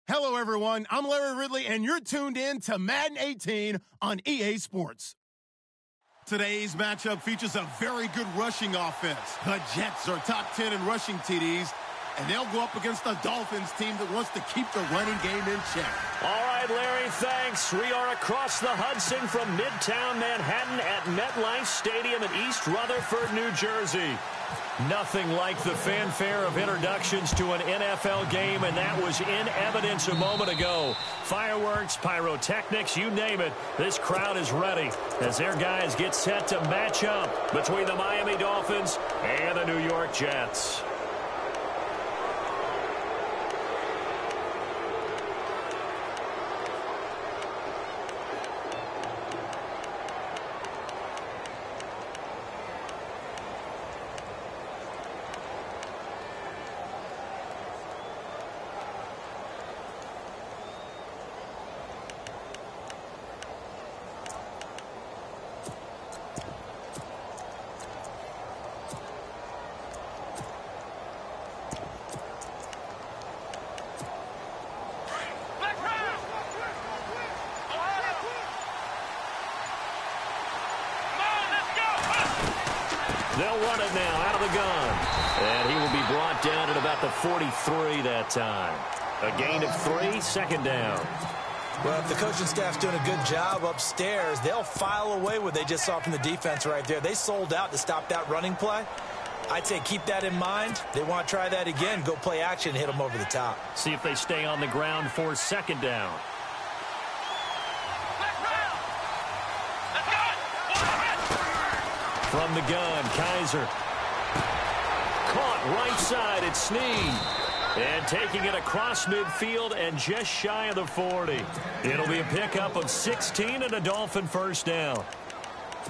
Hello, everyone. I'm Larry Ridley, and you're tuned in to Madden 18 on EA Sports. Today's matchup features a very good rushing offense. The Jets are top 10 in rushing TDs, and they'll go up against the Dolphins team that wants to keep the running game in check. All right, Larry, thanks. We are across the Hudson from Midtown Manhattan at MetLife Stadium in East Rutherford, New Jersey. Nothing like the fanfare of introductions to an NFL game, and that was in evidence a moment ago. Fireworks, pyrotechnics, you name it. This crowd is ready as their guys get set to match up between the Miami Dolphins and the New York Jets. They'll run it now out of the gun. And he will be brought down at about the 43 that time. A gain of 3, second down. Well, if the coaching staff's doing a good job upstairs, they'll file away what they just saw from the defense right there. They sold out to stop that running play. I'd say keep that in mind. They want to try that again, go play action, hit them over the top. See if they stay on the ground for second down. From the gun, Kaiser. Caught right side, it's Snead. And taking it across midfield and just shy of the 40. It'll be a pickup of 16 and a Dolphin first down.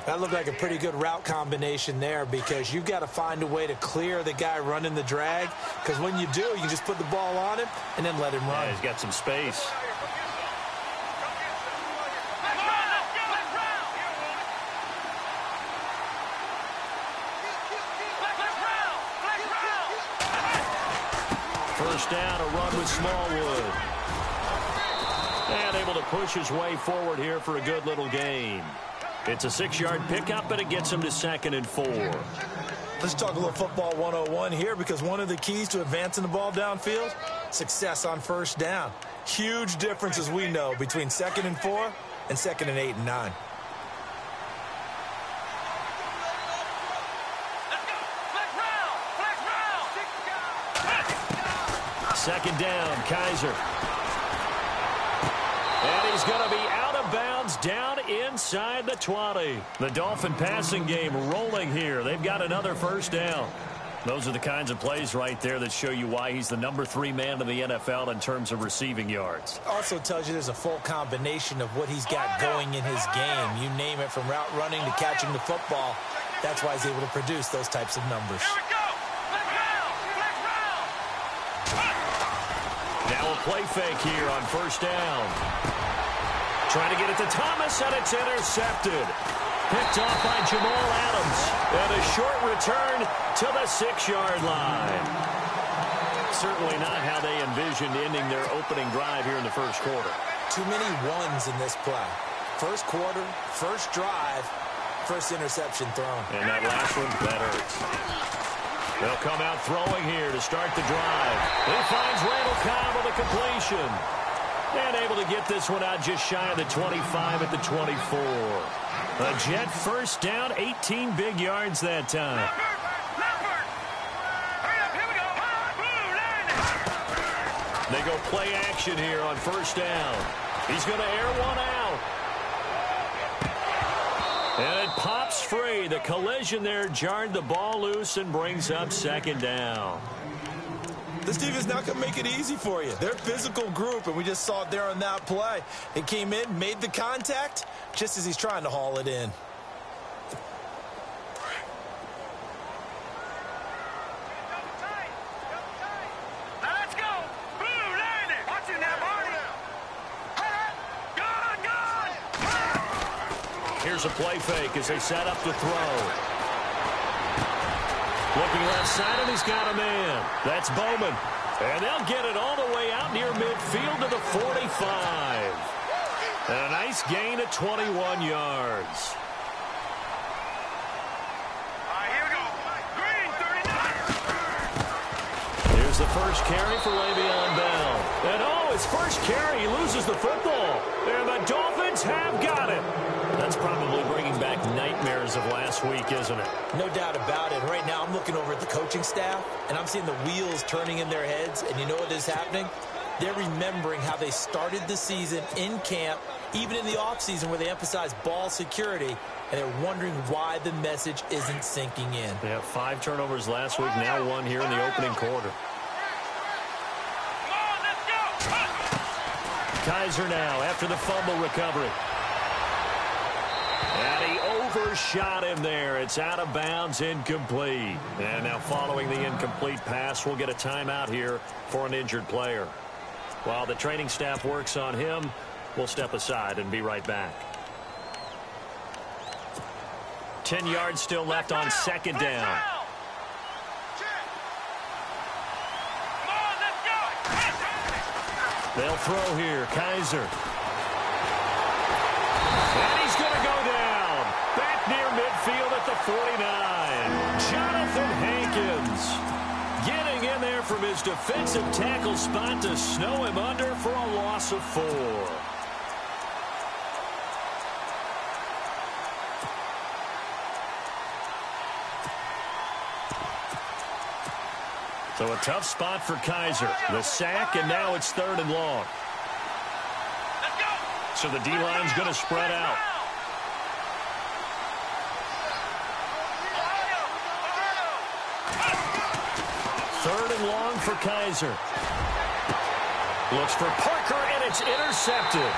That looked like a pretty good route combination there because you've got to find a way to clear the guy running the drag. Because when you do, you can just put the ball on him and then let him run. Yeah, he's got some space. First down, a run with Smallwood. And able to push his way forward here for a good little gain. It's a 6-yard pickup, but it gets him to 2nd and 4. Let's talk a little football 101 here because one of the keys to advancing the ball downfield, success on first down. Huge difference, as we know, between 2nd and 4 and 2nd and 8 and 9. Second down, Kaiser. And he's going to be out of bounds down inside the 20. The Dolphin passing game rolling here. They've got another first down. Those are the kinds of plays right there that show you why he's the number 3 man in the NFL in terms of receiving yards. Also tells you there's a full combination of what he's got going in his game. You name it, from route running to catching the football. That's why he's able to produce those types of numbers. Now a play fake here on first down. Trying to get it to Thomas, and it's intercepted. Picked off by Jamal Adams. And a short return to the 6-yard line. Certainly not how they envisioned ending their opening drive here in the first quarter. Too many ones in this play. First quarter, first drive, first interception thrown. And that last one, that hurts. They'll come out throwing here to start the drive. He finds Randall Cobb with a completion. And able to get this one out just shy of the 25 at the 24. A Jet first down, 18 big yards that time. They go play action here on first down. He's going to air one out. And it pops free. The collision there jarred the ball loose and brings up second down. This defense not going to make it easy for you. They're a physical group, and we just saw it there on that play. It came in, made the contact, just as he's trying to haul it in. Here's a play fake as they set up to throw. Looking left side, and he's got a man. That's Bowman. And they'll get it all the way out near midfield to the 45. And a nice gain of 21 yards. Here's the first carry for Le'Veon Bell. And his first carry, he loses the football. And the Dolphins have got it. That's probably bringing back nightmares of last week, isn't it? No doubt about it. Right now I'm looking over at the coaching staff, and I'm seeing the wheels turning in their heads. And you know what is happening? They're remembering how they started the season in camp, even in the offseason where they emphasized ball security, and they're wondering why the message isn't sinking in. They have 5 turnovers last week, now 1 here in the opening quarter. Kaiser now after the fumble recovery. And he overshot him there. It's out of bounds, incomplete. And now following the incomplete pass, we'll get a timeout here for an injured player. While the training staff works on him, we'll step aside and be right back. 10 yards still left on second down. They'll throw here. Kaiser. And he's going to go down. Back near midfield at the 49. Jonathan Hankins getting in there from his defensive tackle spot to snow him under for a loss of 4. So a tough spot for Kaiser. The sack, and now it's 3rd and long. So the D-line's going to spread out. 3rd and long for Kaiser. Looks for Parker, and it's intercepted.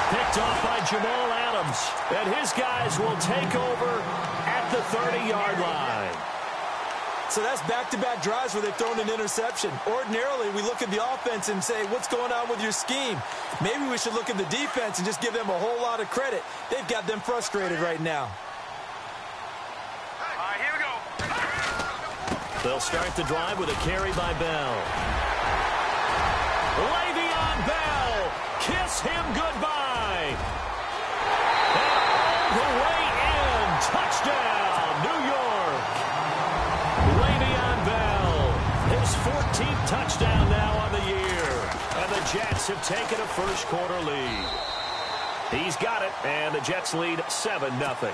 Picked off by Jamal Adams. And his guys will take over at the 30-yard line. So that's back-to-back drives where they've thrown an interception. Ordinarily, we look at the offense and say, what's going on with your scheme? Maybe we should look at the defense and just give them a whole lot of credit. They've got them frustrated right now. All right, here we go. They'll start the drive with a carry by Bell. Le'Veon Bell, kiss him goodbye. And all the way in, touchdown, New York. Le'Veon Bell, his 14th touchdown now on the year. And the Jets have taken a first-quarter lead. He's got it, and the Jets lead 7-0.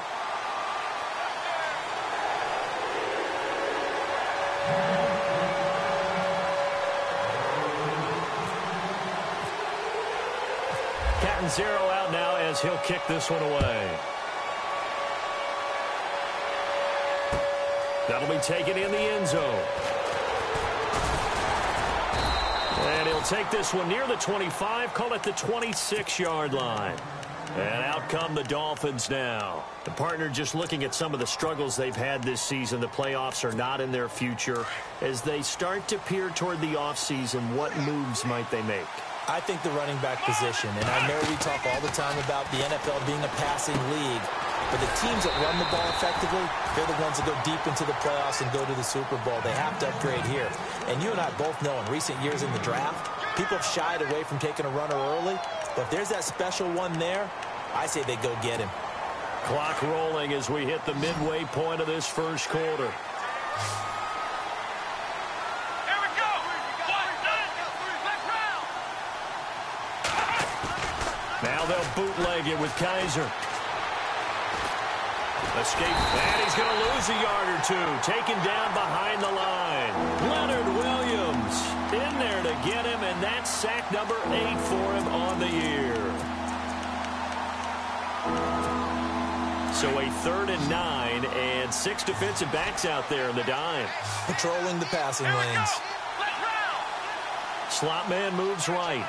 Cat and 0 out now as he'll kick this one away. That'll be taken in the end zone. And he'll take this one near the 25, call it the 26-yard line. And out come the Dolphins now. The partner just looking at some of the struggles they've had this season. The playoffs are not in their future. As they start to peer toward the offseason, what moves might they make? I think the running back position, and I know we talk all the time about the NFL being a passing league, but the teams that run the ball effectively, they're the ones that go deep into the playoffs and go to the Super Bowl. They have to upgrade here. And you and I both know in recent years in the draft, people have shied away from taking a runner early, but if there's that special one there, I say they go get him. Clock rolling as we hit the midway point of this first quarter. Now they'll bootleg it with Kaiser. Escape, and he's going to lose a yard or two. Taken down behind the line. Leonard Williams in there to get him, and that's sack number 8 for him on the year. So a 3rd and 9, and 6 defensive backs out there in the dime. Patrolling the passing lanes. Slot man moves right.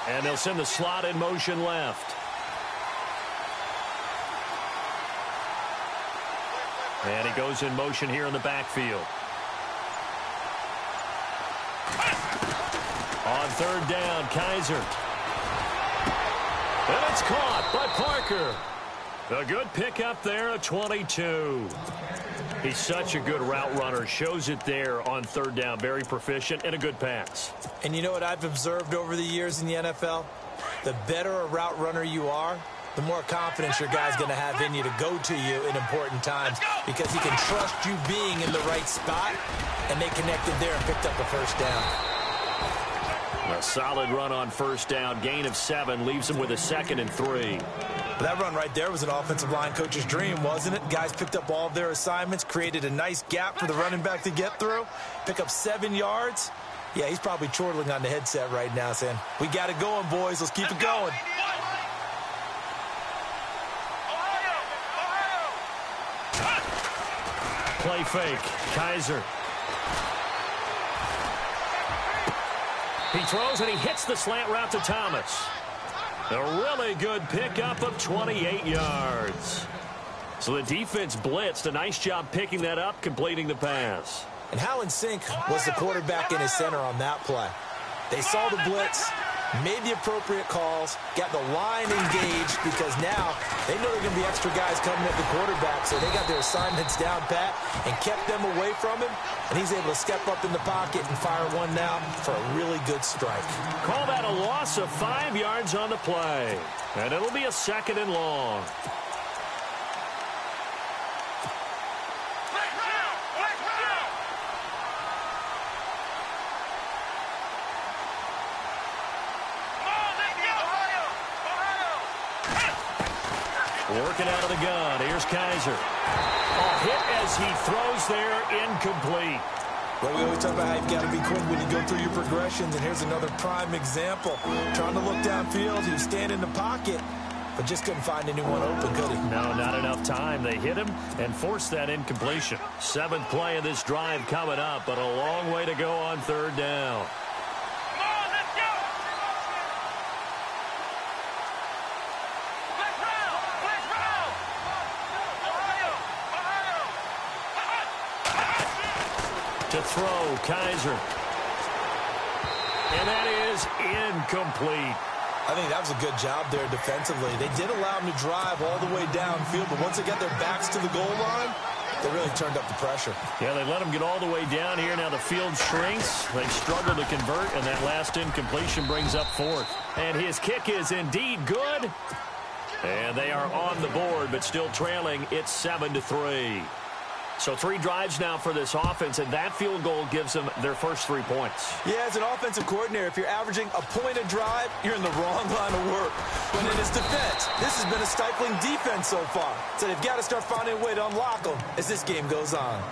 And they'll send the slot in motion left. And he goes in motion here in the backfield. On 3rd down, Kaiser. And it's caught by Parker. A good pickup there, a 22. He's such a good route runner. Shows it there on third down. Very proficient and a good pass. And you know what I've observed over the years in the NFL? The better a route runner you are, the more confidence your guy's going to have in you to go to you in important times because he can trust you being in the right spot, and they connected there and picked up a first down. A solid run on first down. Gain of 7 leaves him with a 2nd and 3. That run right there was an offensive line coach's dream, wasn't it? Guys picked up all of their assignments, created a nice gap for the running back to get through, pick up 7 yards. Yeah, he's probably chortling on the headset right now saying, we got it going, boys. Let's keep it going. Play fake. Kaiser. He throws and he hits the slant route to Thomas. A really good pickup of 28 yards. So the defense blitzed. A nice job picking that up, completing the pass. And Howland Sink was the quarterback in his center on that play. They saw the blitz, made the appropriate calls, got the line engaged because now they know there are going to be extra guys coming at the quarterback, so they got their assignments down pat and kept them away from him, and he's able to step up in the pocket and fire one now for a really good strike. Call that a loss of 5 yards on the play, and it'll be a 2nd and long. Working out of the gun. Here's Kaiser. A hit as he throws there, incomplete. Well, we always talk about how you've got to be quick when you go through your progressions, and here's another prime example. Trying to look downfield, he was standing in the pocket, but just couldn't find anyone open, could he? No, not enough time. They hit him and forced that incompletion. 7th play of this drive coming up, but a long way to go on third down. To throw, Kaiser. And that is incomplete. I think that was a good job there defensively. They did allow him to drive all the way downfield, but once they got their backs to the goal line, they really turned up the pressure. Yeah, they let him get all the way down here. Now the field shrinks. They struggle to convert, and that last incompletion brings up 4th. And his kick is indeed good. And they are on the board, but still trailing. It's 7-3. So 3 drives now for this offense, and that field goal gives them their first 3 points. Yeah, as an offensive coordinator, if you're averaging a point a drive, you're in the wrong line of work. When it is defense, this has been a stifling defense so far. So they've got to start finding a way to unlock them as this game goes on.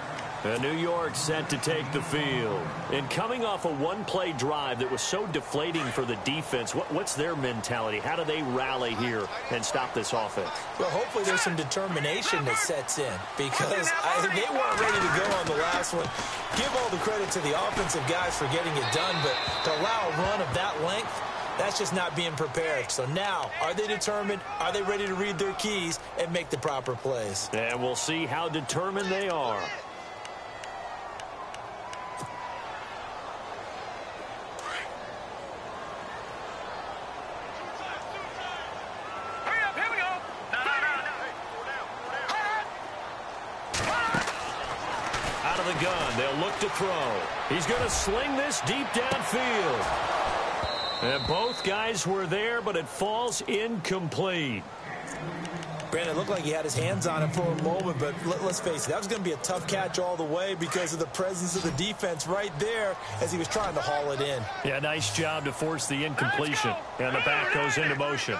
And New York set to take the field. And coming off a one-play drive that was so deflating for the defense, what's their mentality? How do they rally here and stop this offense? Well, hopefully there's some determination that sets in because they weren't ready to go on the last one. Give all the credit to the offensive guys for getting it done, but to allow a run of that length, that's just not being prepared. So now, are they determined? Are they ready to read their keys and make the proper plays? And we'll see how determined they are. The gun. They'll look to throw. He's going to sling this deep downfield. And both guys were there, but it falls incomplete. Brandon, it looked like he had his hands on it for a moment, but let's face it, that was going to be a tough catch all the way because of the presence of the defense right there as he was trying to haul it in. Yeah, nice job to force the incompletion. And the back goes into motion.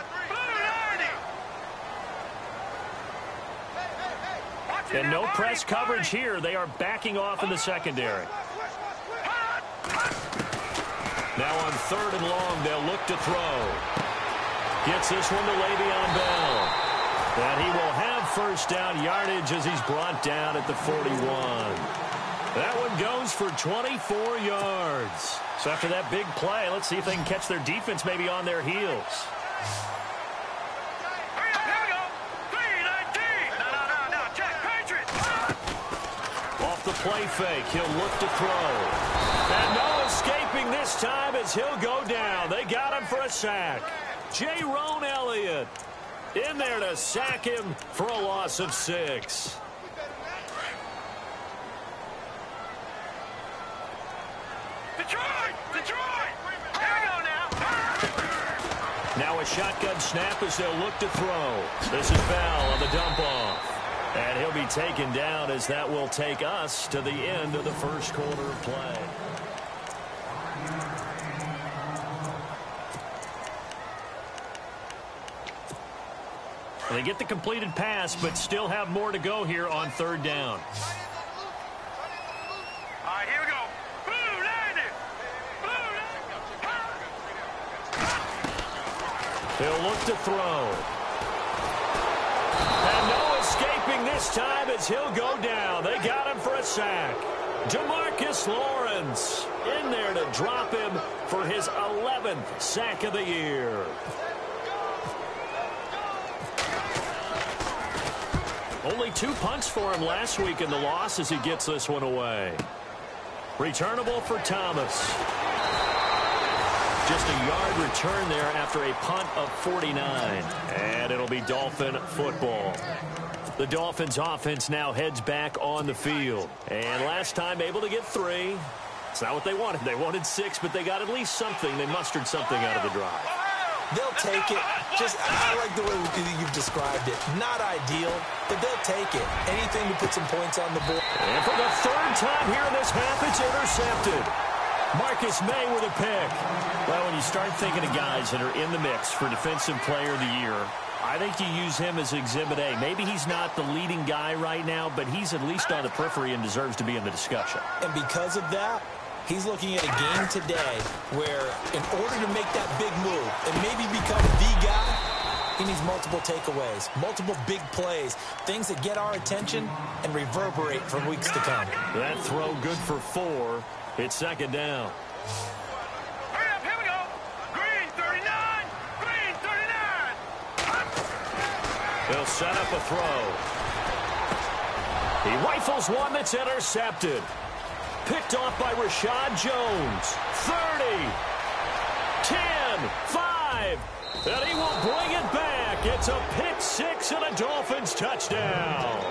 And no press coverage here. They are backing off in the secondary. Now on 3rd and long, they'll look to throw. Gets this one to Le'Veon Bell. And he will have first down yardage as he's brought down at the 41. That one goes for 24 yards. So after that big play, let's see if they can catch their defense maybe on their heels. The play fake. He'll look to throw. And no escaping this time as he'll go down. They got him for a sack. Jaron Elliott. In there to sack him for a loss of 6. Detroit! Detroit! Here we go now! Now a shotgun snap as they'll look to throw. This is Bell on the dump-off. And he'll be taken down as that will take us to the end of the first quarter of play. They get the completed pass, but still have more to go here on 3rd down. All right, here we go. Blue landed! He'll look to throw. And no escaping this time as he'll go down. They got him for a sack. Demarcus Lawrence in there to drop him for his 11th sack of the year. Only 2 punts for him last week in the loss as he gets this one away. Returnable for Thomas. Just a yard return there after a punt of 49. And it'll be Dolphin football. The Dolphins offense now heads back on the field. And last time able to get 3. It's not what they wanted. They wanted 6, but they got at least something. They mustered something out of the drive. They'll take it. I like the way you've described it. Not ideal, but they'll take it. Anything to put some points on the board. And for the 3rd time here in this half, it's intercepted. Marcus May with a pick. Well, when you start thinking of guys that are in the mix for Defensive Player of the Year, I think you use him as Exhibit A. Maybe he's not the leading guy right now, but he's at least on the periphery and deserves to be in the discussion. And because of that, he's looking at a game today where in order to make that big move and maybe become the guy, he needs multiple takeaways, multiple big plays, things that get our attention and reverberate for weeks to come. That throw good for 4. It's 2nd down. Hurry up, here we go! Green 39! Green 39! They'll set up a throw. He rifles one that's intercepted. Picked off by Rashad Jones. 30, 10, 5, and he will bring it back. It's a pick 6 and a Dolphins touchdown.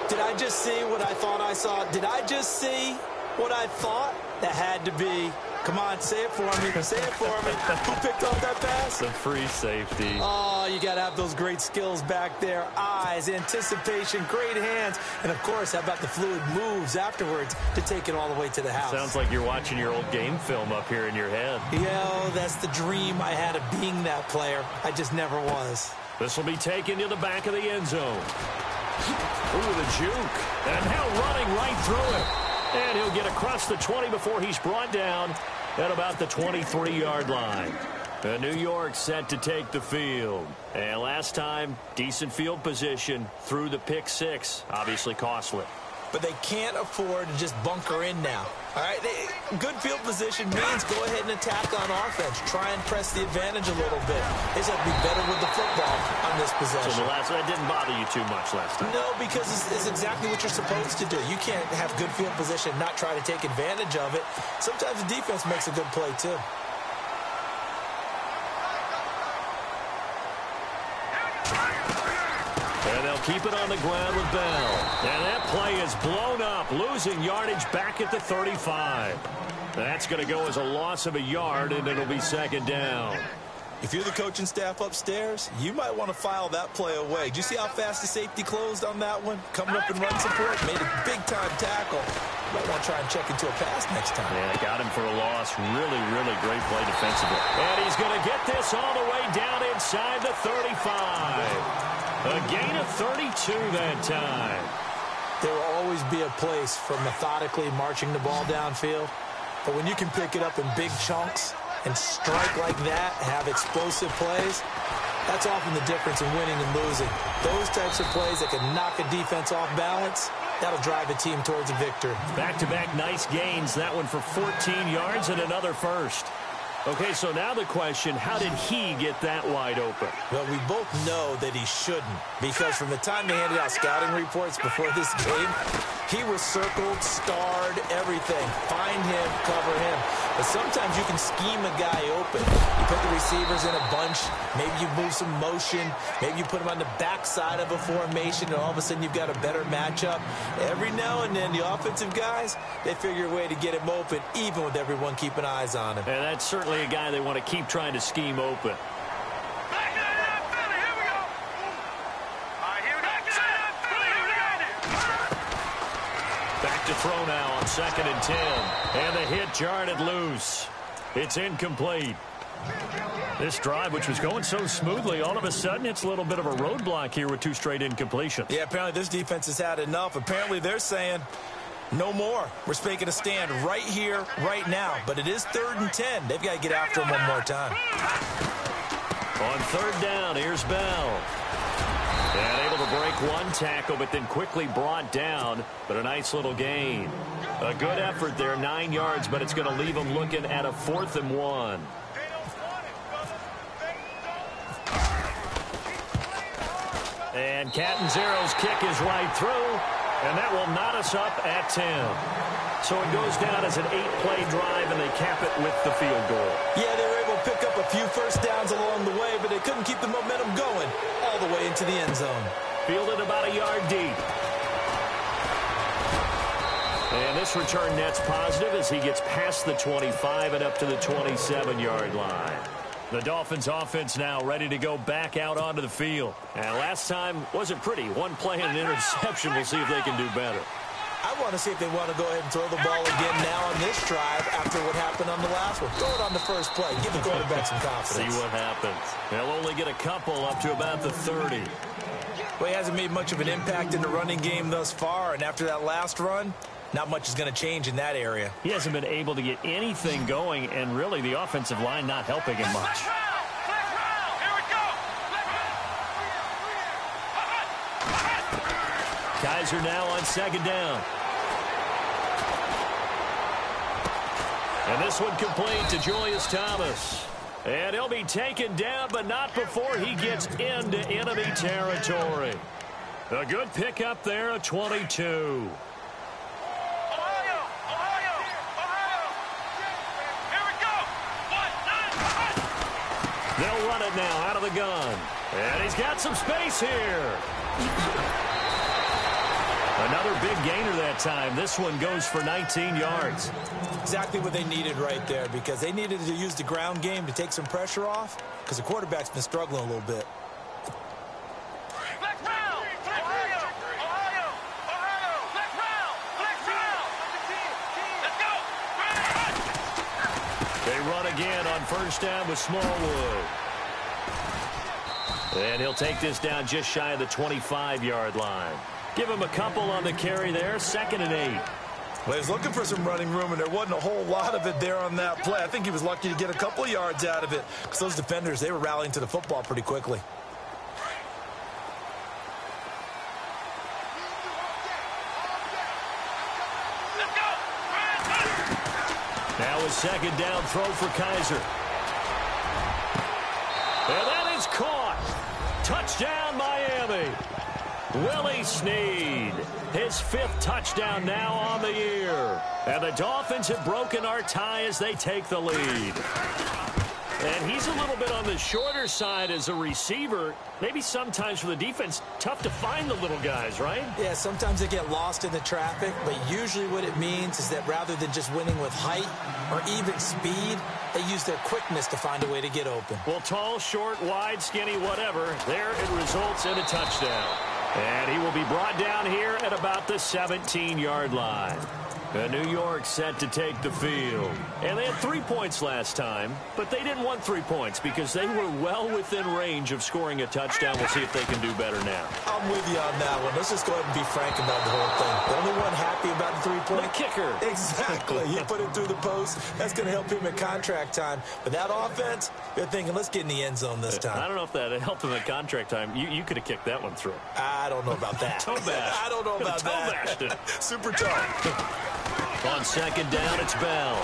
Did I just see what I thought I saw? Did I just see what I thought? That had to be. Come on, say it for me. Say it for me. Who picked off that pass? The free safety. Oh, you got to have those great skills back there. Eyes, anticipation, great hands. And, of course, how about the fluid moves afterwards to take it all the way to the house? Sounds like you're watching your old game film up here in your head. Yeah, that's the dream I had of being that player. I just never was. This will be taken to the back of the end zone. Ooh, the juke. And now running right through it. And he'll get across the 20 before he's brought down at about the 23-yard line. New York set to take the field. And last time, decent field position through the pick 6. Obviously costly. But they can't afford to just bunker in now. All right, good field position means go ahead and attack on offense. Try and press the advantage a little bit. They just have to be better with the football on this possession. So that didn't bother you too much last time? No, because it's exactly what you're supposed to do. You can't have good field position and not try to take advantage of it. Sometimes the defense makes a good play, too. And they'll keep it on the ground with Bell. And that play is blown up, losing yardage back at the 35. That's going to go as a loss of a yard, and it'll be 2nd down. If you're the coaching staff upstairs, you might want to file that play away. Do you see how fast the safety closed on that one? Coming up in run support, made a big-time tackle. Might want to try and check into a pass next time. Yeah, got him for a loss. Really, really great play defensively. And he's going to get this all the way down inside the 35. A gain of 32 that time. There will always be a place for methodically marching the ball downfield. But when you can pick it up in big chunks and strike like that, have explosive plays, that's often the difference in winning and losing. Those types of plays that can knock a defense off balance, that'll drive a team towards a victory. Back-to-back nice gains. That one for 14 yards and another first. Okay, so now the question, how did he get that wide open? Well, we both know that he shouldn't, because from the time they handed out scouting reports before this game, he was circled, starred, everything. Find him, cover him. But sometimes you can scheme a guy open. You put the receivers in a bunch. Maybe you move some motion. Maybe you put them on the backside of a formation, and all of a sudden you've got a better matchup. Every now and then, the offensive guys, they figure a way to get him open, even with everyone keeping eyes on him. And that's certainly a guy they want to keep trying to scheme open. Back to throw now on 2nd and 10. And the hit jarred it loose. It's incomplete. This drive, which was going so smoothly, all of a sudden it's a little bit of a roadblock here with 2 straight incompletions. Yeah, apparently this defense has had enough. Apparently they're saying, no more. We're making a stand right here, right now. But it is 3rd and 10. They've got to get after him one more time. On 3rd down, here's Bell. And able to break 1 tackle, but then quickly brought down. But a nice little gain. A good effort there, 9 yards, but it's going to leave them looking at a 4th and 1. And Catanzaro's kick is right through, and that will knot us up at 10. So it goes down as an 8-play drive, and they cap it with the field goal. Yeah, they were able to pick up a few first downs along the way, but they couldn't keep the momentum going all the way into the end zone. Fielded about a yard deep. And this return net's positive as he gets past the 25 and up to the 27-yard line. The Dolphins offense now ready to go back out onto the field. And last time wasn't pretty. 1 play and an interception. We'll see if they can do better. I want to see if they want to go ahead and throw the ball again now on this drive after what happened on the last one. Throw it on the first play. Give the quarterback some confidence. See what happens. They'll only get a couple up to about the 30. Well, he hasn't made much of an impact in the running game thus far, and after that last run, not much is going to change in that area. He hasn't been able to get anything going, and really the offensive line not helping him much. Kaiser now on 2nd down. And this one complete to Julius Thomas. And he'll be taken down, but not before he gets into enemy territory. A good pickup there at 22. They'll run it now out of the gun. And he's got some space here. Another big gainer that time. This one goes for 19 yards. Exactly what they needed right there, because they needed to use the ground game to take some pressure off, because the quarterback's been struggling a little bit. They run again on 1st down with Smallwood. And he'll take this down just shy of the 25-yard line. Give him a couple on the carry there. 2nd and 8. Well, he was looking for some running room, and there wasn't a whole lot of it there on that play. I think he was lucky to get a couple yards out of it, because those defenders, they were rallying to the football pretty quickly. Now a 2nd down throw for Kaiser. And that is caught. Touchdown, Miami. Willie Snead, his 5th touchdown now on the year. And the Dolphins have broken our tie as they take the lead. And he's a little bit on the shorter side as a receiver. Maybe sometimes for the defense, tough to find the little guys, right? Yeah, sometimes they get lost in the traffic, but usually what it means is that rather than just winning with height or even speed, they use their quickness to find a way to get open. Well, tall, short, wide, skinny, whatever, there it results in a touchdown. And he will be brought down here at about the 17-yard line. New York set to take the field. And they had 3 points last time, but they didn't want 3 points because they were well within range of scoring a touchdown. We'll see if they can do better now. I'm with you on that one. Let's just go ahead and be frank about the whole thing. The only one happy about the 3-point? The kicker. Exactly. He put it through the post. That's going to help him at contract time. But that offense, they're thinking, let's get in the end zone this time. I don't know if that helped him at contract time. You could have kicked that one through. I don't know about that. Toe bash. I don't know about that. Toe bashed it. Super toe. On 2nd down, it's Bell.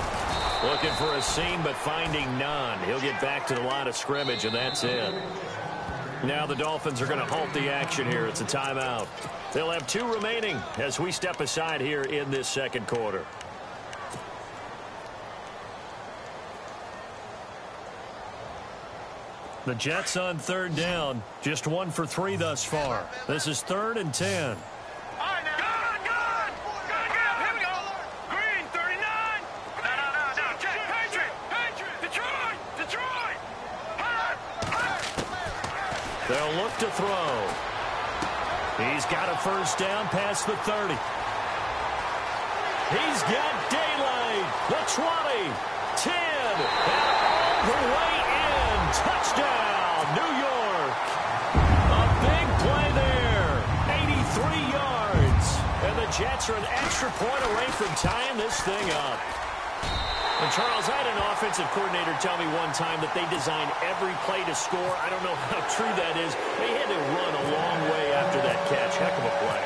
Looking for a seam, but finding none. He'll get back to the line of scrimmage, and that's it. Now the Dolphins are going to halt the action here. It's a timeout. They'll have 2 remaining as we step aside here in this 2nd quarter. The Jets on third down, just 1 for 3 thus far. This is 3rd and 10. They'll look to throw. He's got a first down past the 30. He's got daylight. The 20, 10, and all the way in. Touchdown, New York. A big play there. 83 yards. And the Jets are an extra point away from tying this thing up. And Charles, I had an offensive coordinator tell me one time that they design every play to score. I don't know how true that is. They had to run a long way after that catch. Heck of a play.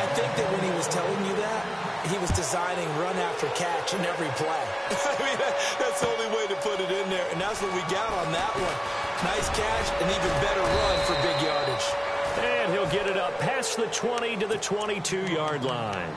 I think that when he was telling you that, he was designing run after catch in every play. I mean, that's the only way to put it in there. And that's what we got on that one. Nice catch, an even better run for big yardage. And he'll get it up past the 20 to the 22-yard line.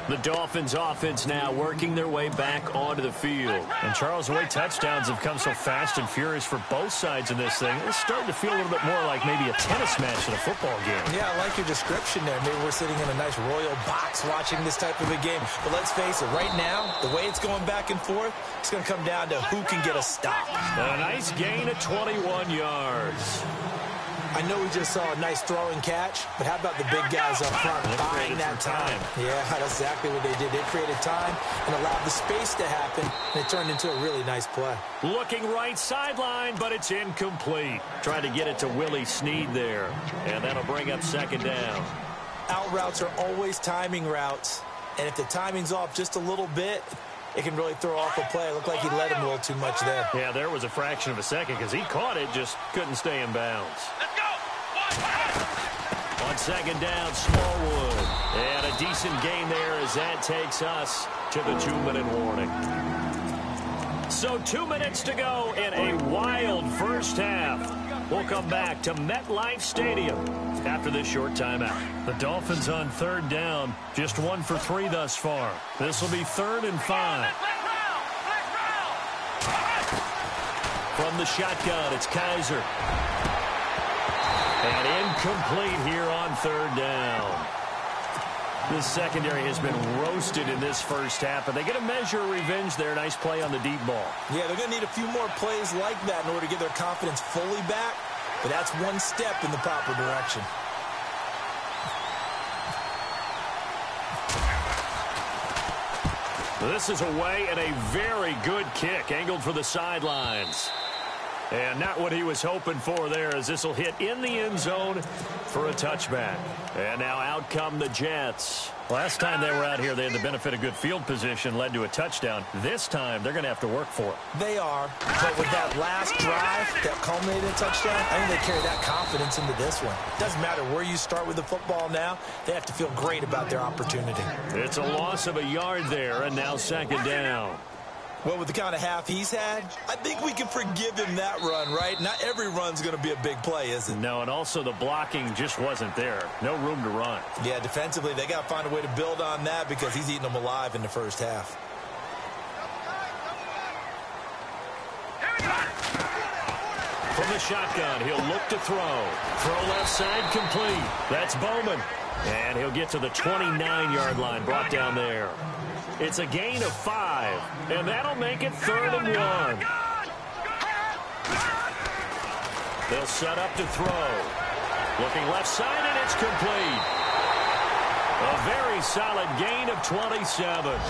The Dolphins offense now working their way back onto the field. And Charles, the way touchdowns have come so fast and furious for both sides in this thing, it's starting to feel a little bit more like maybe a tennis match than a football game. Yeah, I like your description there. Maybe we're sitting in a nice royal box watching this type of a game. But let's face it, right now, the way it's going back and forth, it's going to come down to who can get a stop. A nice gain of 21 yards. I know we just saw a nice throwing catch, but how about the big guys up front buying that time? Yeah, that's exactly what they did. They created time and allowed the space to happen, and it turned into a really nice play. Looking right sideline, but it's incomplete. Trying to get it to Willie Snead there, and that'll bring up 2nd down. Out routes are always timing routes, and if the timing's off just a little bit, it can really throw off a play. It looked like he let him a little too much there. Yeah, there was a fraction of a second because he caught it, just couldn't stay in bounds. On 2nd down, Smallwood. And a decent gain there as that takes us to the 2-minute warning. So 2 minutes to go in a wild first half. We'll come back to MetLife Stadium after this short timeout. The Dolphins on 3rd down, just 1 for 3 thus far. This will be 3rd and 5. From the shotgun, it's Kaiser. And incomplete here on 3rd down. This secondary has been roasted in this first half, but they get a measure of revenge there. Nice play on the deep ball. Yeah, they're going to need a few more plays like that in order to get their confidence fully back, but that's one step in the proper direction. This is away and a very good kick, angled for the sidelines. And not what he was hoping for there, as this will hit in the end zone for a touchback. And now out come the Jets. Last time they were out here, they had the benefit of good field position, led to a touchdown. This time, they're going to have to work for it. They are, but with that last drive that culminated in a touchdown, I think they carry that confidence into this one. It doesn't matter where you start with the football now. They have to feel great about their opportunity. It's a loss of a yard there, and now 2nd down. Well, with the kind of half he's had, I think we can forgive him that run, right? Not every run's going to be a big play, is it? No, and also the blocking just wasn't there. No room to run. Yeah, defensively, they got to find a way to build on that because he's eating them alive in the first half. From the shotgun, he'll look to throw. Throw left side complete. That's Bowman. And he'll get to the 29-yard line, brought down there. It's a gain of 5, and that'll make it 3rd and 1. They'll set up to throw. Looking left side, and it's complete. A very solid gain of 27.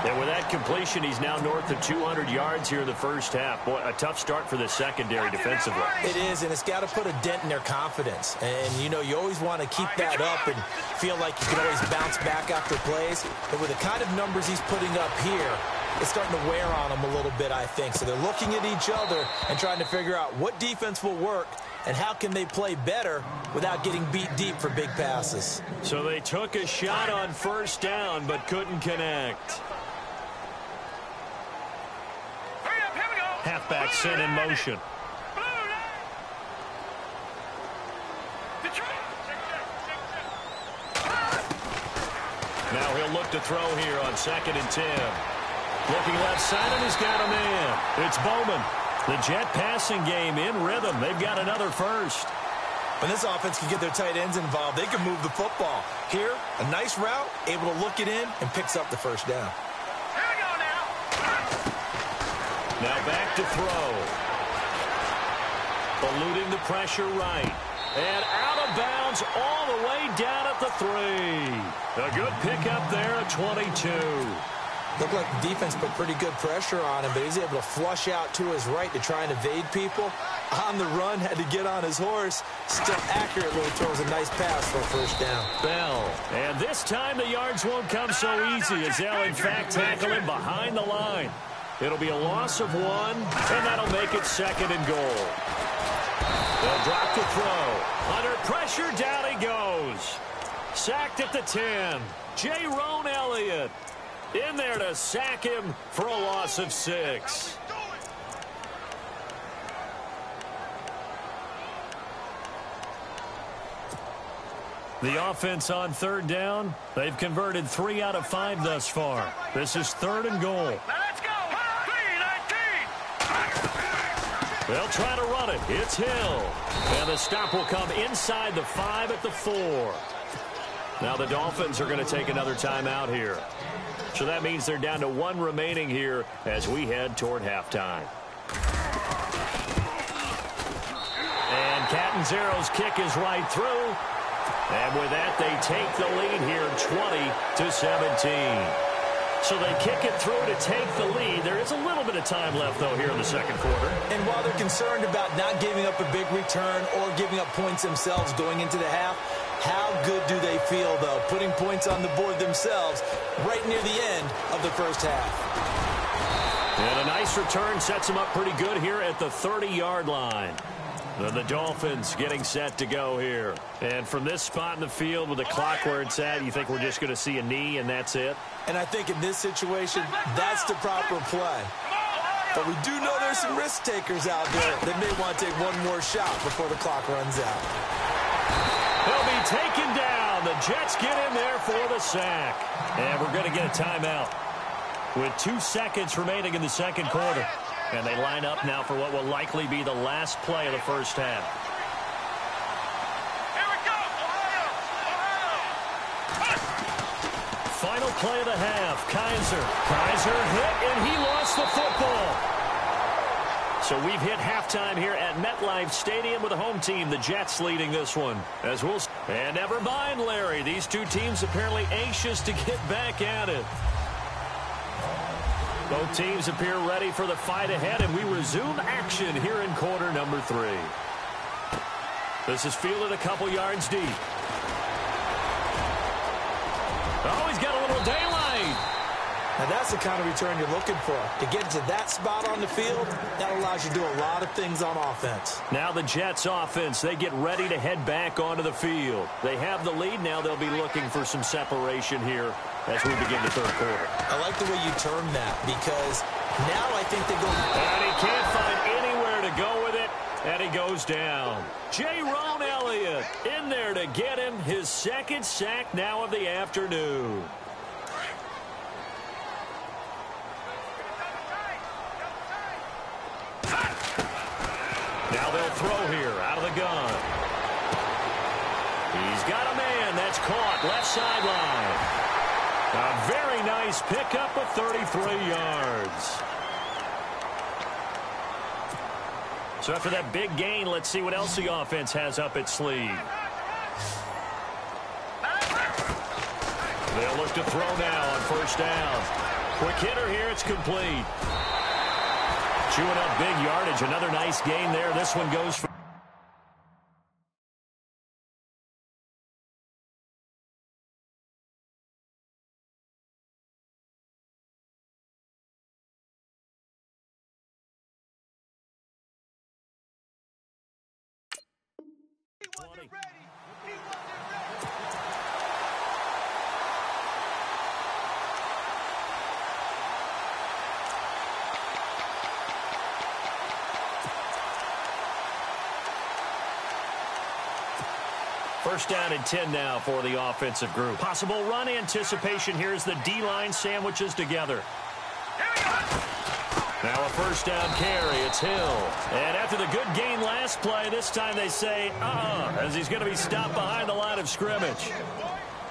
And with that completion, he's now north of 200 yards here in the first half. Boy, a tough start for the secondary defensively. It is, and it's got to put a dent in their confidence. And, you know, you always want to keep that up and feel like you can always bounce back after plays. But with the kind of numbers he's putting up here, it's starting to wear on them a little bit, I think. So they're looking at each other and trying to figure out what defense will work and how can they play better without getting beat deep for big passes. So they took a shot on 1st down but couldn't connect. Halfback sent in motion. Now he'll look to throw here on 2nd and 10. Looking left side, and he's got a man. It's Bowman. The Jet passing game in rhythm. They've got another first. When this offense can get their tight ends involved, they can move the football. Here, a nice route, able to look it in, and picks up the first down. Here we go now. Now back to throw. Eluding the pressure right. And out of bounds all the way down at the 3. A good pickup there at 22. Looked like the defense put pretty good pressure on him, but he's able to flush out to his right to try and evade people. On the run, had to get on his horse. Still accurately throws a nice pass for a first down. Bell. And this time the yards won't come so easy as they'll in fact tackle him behind the line. It'll be a loss of 1, and that'll make it 2nd and goal. They'll drop the throw. Under pressure, down he goes. Sacked at the 10. J-Rone Elliott in there to sack him for a loss of 6. The offense on 3rd down, they've converted 3 out of 5 thus far. This is 3rd and goal. Let's go. 3-19. They'll try to run it. It's Hill. And the stop will come inside the 5 at the 4. Now the Dolphins are going to take another timeout here. So that means they're down to 1 remaining here as we head toward halftime. And Catanzaro's kick is right through. And with that, they take the lead here 20-17. So they kick it through to take the lead. There is a little bit of time left, though, here in the 2nd quarter. And while they're concerned about not giving up a big return or giving up points themselves going into the half, how good do they feel, though, putting points on the board themselves right near the end of the first half? And a nice return sets them up pretty good here at the 30-yard line. The Dolphins getting set to go here. And from this spot in the field with the clock where it's at, you think we're just going to see a knee and that's it? And I think in this situation, that's the proper play. But we do know there's some risk takers out there that may want to take one more shot before the clock runs out. He'll be taken down. The Jets get in there for the sack. And we're going to get a timeout with 2 seconds remaining in the 2nd quarter. And they line up now for what will likely be the last play of the first half. Here we go. Final play of the half. Kaiser hit, and he lost the football. So we've hit halftime here at MetLife Stadium with the home team, the Jets, leading this one. And never mind, Larry. These two teams apparently anxious to get back at it. Both teams appear ready for the fight ahead, and we resume action here in quarter number 3. This is fielded a couple yards deep. Oh, he's got a little daylight. Now, that's the kind of return you're looking for. To get to that spot on the field, that allows you to do a lot of things on offense. Now the Jets offense, they get ready to head back onto the field. They have the lead now. They'll be looking for some separation here as we begin the 3rd quarter. I like the way you term that because now I think they go. And he can't find anywhere to go with it, and he goes down. J-Rone Elliott in there to get him his 2nd sack now of the afternoon. Now they'll throw here out of the gun. He's got a man that's caught left sideline. A very nice pickup of 33 yards. So after that big gain, let's see what else the offense has up its sleeve. They'll look to throw now on 1st down. Quick hitter here, it's complete. Chewing up big yardage, another nice gain there. This one goes for... First down and 10 now for the offensive group. Possible run anticipation here as the D-line sandwiches together. Here we go. Now a first down carry. It's Hill. And after the good gain last play, this time they say, as he's going to be stopped behind the line of scrimmage.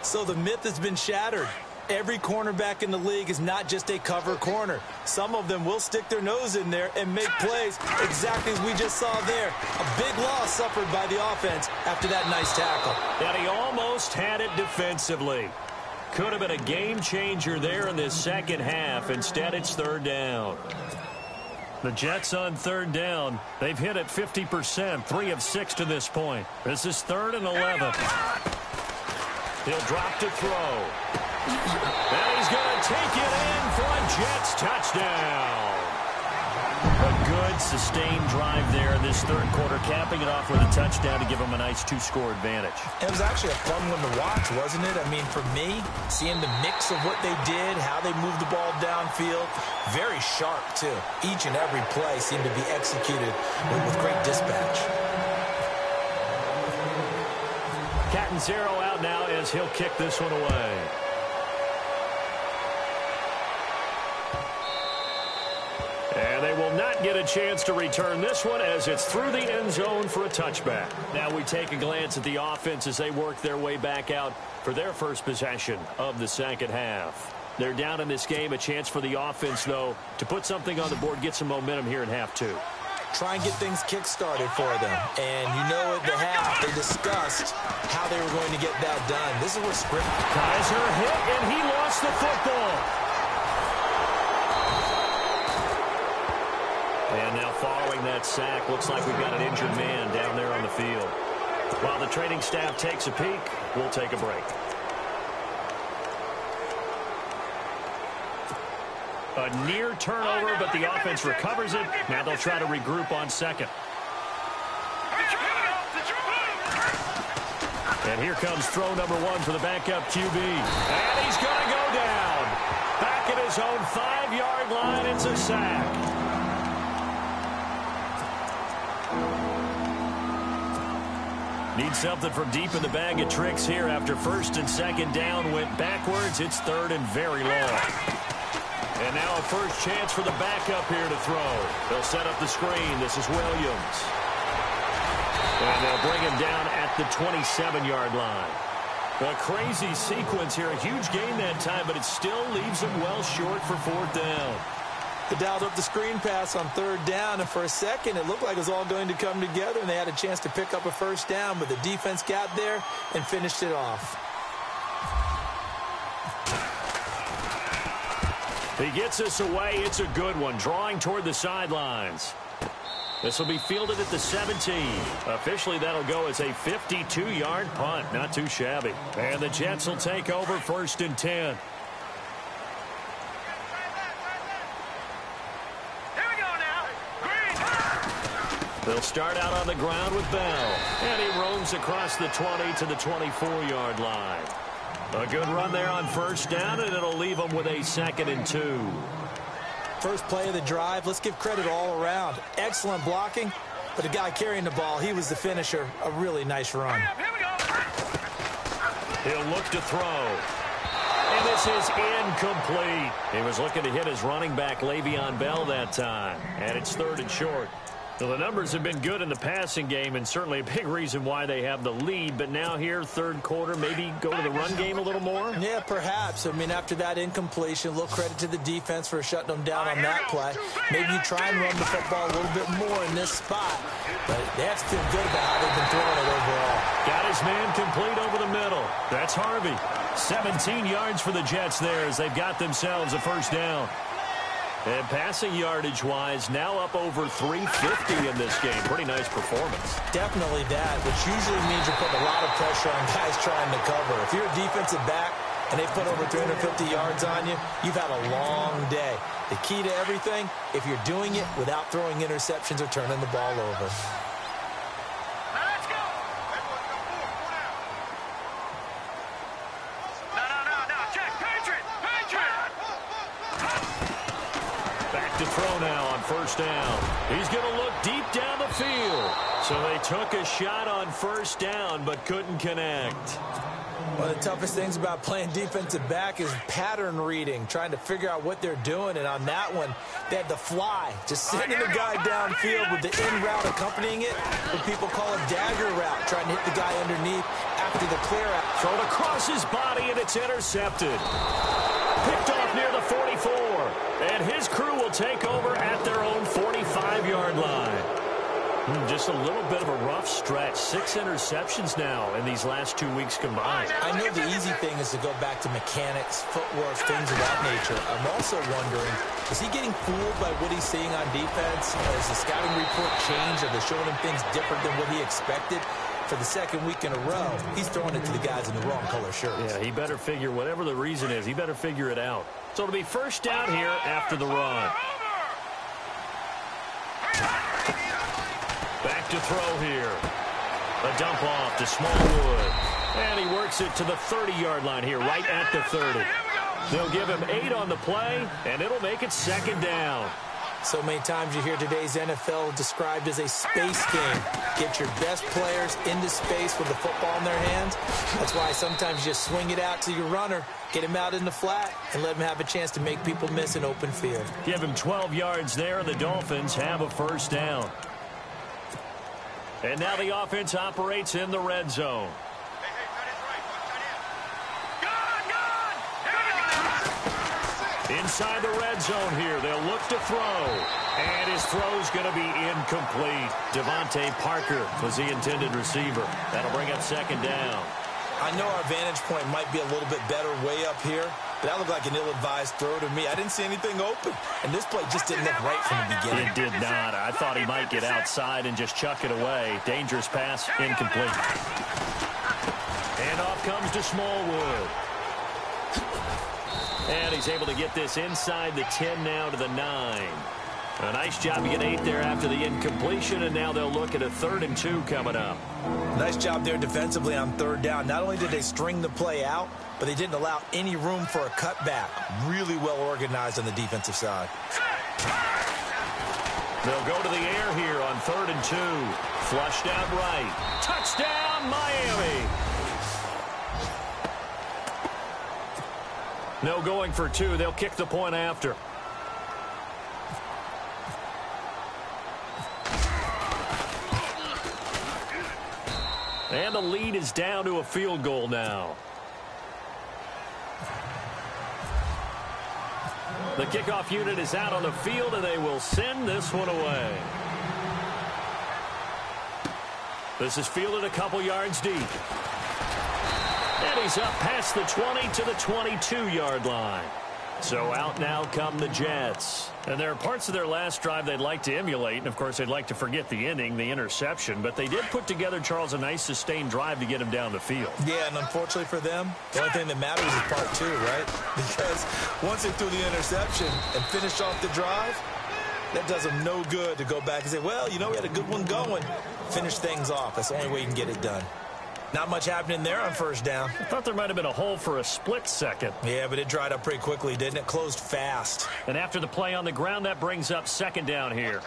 So the myth has been shattered. Every cornerback in the league is not just a cover corner. Some of them will stick their nose in there and make plays exactly as we just saw there. A big loss suffered by the offense after that nice tackle. And he almost had it defensively. Could have been a game changer there in this second half. Instead, it's third down. The Jets on third down. They've hit it 50%, 3 of 6 to this point. This is 3rd and 11. He'll drop to throw. And he's going to take it in for a Jets touchdown. A good, sustained drive there in this third quarter, capping it off with a touchdown to give them a nice 2-score advantage. It was actually a fun one to watch, wasn't it? I mean, for me, seeing the mix of what they did, how they moved the ball downfield, very sharp, too. Each and every play seemed to be executed with great dispatch. Cat and zero out now as he'll kick this one away. And they will not get a chance to return this one as it's through the end zone for a touchback. Now we take a glance at the offense as they work their way back out for their first possession of the second half. They're down in this game. A chance for the offense, though, to put something on the board, get some momentum here in half two. Try and get things kick-started for them. And you know at the half, they discussed how they were going to get that done. This is where script. Kaiser hit, and he lost the football. And now following that sack, looks like we've got an injured man down there on the field. While the training staff takes a peek, we'll take a break. A near turnover, but the offense recovers it. Now they'll try to regroup on second. And here comes throw number 1 for the backup QB. And he's going to go down. Back at his own 5-yard line, it's a sack. Need something from deep in the bag of tricks here after first and second down went backwards. It's third and very long. And now a first chance for the backup here to throw. They'll set up the screen. This is Williams. And they'll bring him down at the 27-yard line. A crazy sequence here. A huge gain that time, but it still leaves him well short for fourth down. They dialed up the screen pass on third down, and for a second it looked like it was all going to come together, and they had a chance to pick up a first down, but the defense got there and finished it off. He gets us away. It's a good one, drawing toward the sidelines. This will be fielded at the 17. Officially, that'll go as a 52-yard punt. Not too shabby. And the Jets will take over first and 10. They'll start out on the ground with Bell. And he roams across the 20 to the 24-yard line. A good run there on first down, and it'll leave them with a 2nd and 2. First play of the drive, let's give credit all around. Excellent blocking, but the guy carrying the ball, he was the finisher. A really nice run. He'll look to throw. And this is incomplete. He was looking to hit his running back, Le'Veon Bell, that time. And it's 3rd and short. So the numbers have been good in the passing game, and certainly a big reason why they have the lead. But now here, third quarter, maybe go to the run game a little more? Yeah, perhaps. I mean, after that incompletion, a little credit to the defense for shutting them down on that play. Maybe you try and run the football a little bit more in this spot. But they have to feel good about how they've been throwing it overall. Got his man complete over the middle. That's Harvey. 17 yards for the Jets there as they've got themselves a first down. And passing yardage-wise, now up over 350 in this game. Pretty nice performance. Definitely that, which usually means you're putting a lot of pressure on guys trying to cover. If you're a defensive back and they put over 350 yards on you, you've had a long day. The key to everything, if you're doing it without throwing interceptions or turning the ball over. To throw now on first down. He's going to look deep down the field. So they took a shot on first down but couldn't connect. One of the toughest things about playing defensive back is pattern reading, trying to figure out what they're doing. And on that one, they had the fly, just sending the guy downfield with the in route accompanying it, what people call a dagger route, trying to hit the guy underneath after the clear out. Thrown across his body, and it's intercepted. Picked off near the 44. And his crew will take over at their own 45-yard line. Just a little bit of a rough stretch. 6 interceptions now in these last 2 weeks combined. I know the easy thing is to go back to mechanics, footwork, things of that nature. I'm also wondering, is he getting fooled by what he's seeing on defense? Has the scouting report changed? Are they showing him things different than what he expected? For the second week in a row, he's throwing it to the guys in the wrong color shirts. Yeah, he better figure, whatever the reason is, he better figure it out. So it'll be first down here after the run. Back to throw here. A dump off to Smallwood. And he works it to the 30-yard line here, right at the 30. They'll give him 8 on the play, and it'll make it second down. So many times you hear today's NFL described as a space game. Get your best players into space with the football in their hands. That's why sometimes you just swing it out to your runner, get him out in the flat, and let him have a chance to make people miss an open field. Give him 12 yards there, and the Dolphins have a first down. And now the offense operates in the red zone. Inside the red zone here, they'll look to throw. And his throw's going to be incomplete. Devontae Parker was the intended receiver. That'll bring up second down. I know our vantage point might be a little bit better way up here, but that looked like an ill-advised throw to me. I didn't see anything open, and this play just didn't look right from the beginning. It did not. I thought he might get outside and just chuck it away. Dangerous pass, incomplete. And off comes to Smallwood. And he's able to get this inside the 10 now to the 9. A nice job to get 8 there after the incompletion, and now they'll look at a 3rd and 2 coming up. Nice job there defensively on 3rd down. Not only did they string the play out, but they didn't allow any room for a cutback. Really well organized on the defensive side. They'll go to the air here on 3rd and 2. Flushed out right. Touchdown, Miami! No going for 2. They'll kick the point after. And the lead is down to a field goal now. The kickoff unit is out on the field, and they will send this one away. This is fielded a couple yards deep. And he's up past the 20 to the 22-yard line. So out now come the Jets. And there are parts of their last drive they'd like to emulate. And, of course, they'd like to forget the inning, the interception. But they did put together, Charles, a nice sustained drive to get him down the field. Yeah, and unfortunately for them, the only thing that matters is part 2, right? Because once they threw the interception and finished off the drive, that does them no good to go back and say, well, you know, we had a good one going. Finish things off. That's the only way you can get it done. Not much happening there on 1st down. I thought there might have been a hole for a split second. Yeah, but it dried up pretty quickly, didn't it? Closed fast. And after the play on the ground, that brings up 2nd down here.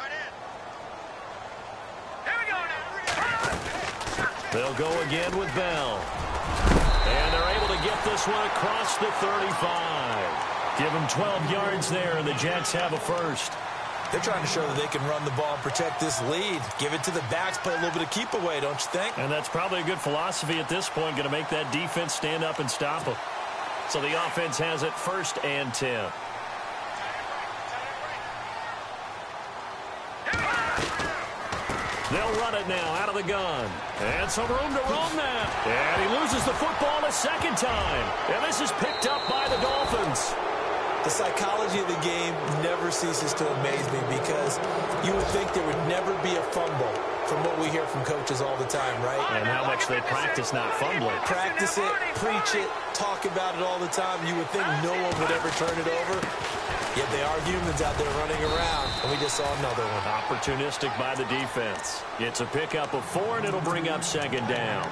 They'll go again with Bell. And they're able to get this one across the 35. Give them 12 yards there, and the Jets have a first. They're trying to show that they can run the ball and protect this lead. Give it to the backs, play a little bit of keep away, don't you think? And that's probably a good philosophy at this point, going to make that defense stand up and stop them. So the offense has it 1st and 10. They'll run it now out of the gun. And some room to roam now. And he loses the football a 2nd time. And this is picked up by the Dolphins. The psychology of the game never ceases to amaze me because you would think there would never be a fumble from what we hear from coaches all the time, right? And how much they practice not fumbling. Practice it, preach it, talk about it all the time. You would think no one would ever turn it over. Yet they are humans out there running around, and we just saw another one. Opportunistic by the defense. It's a pickup of 4, and it'll bring up 2nd down.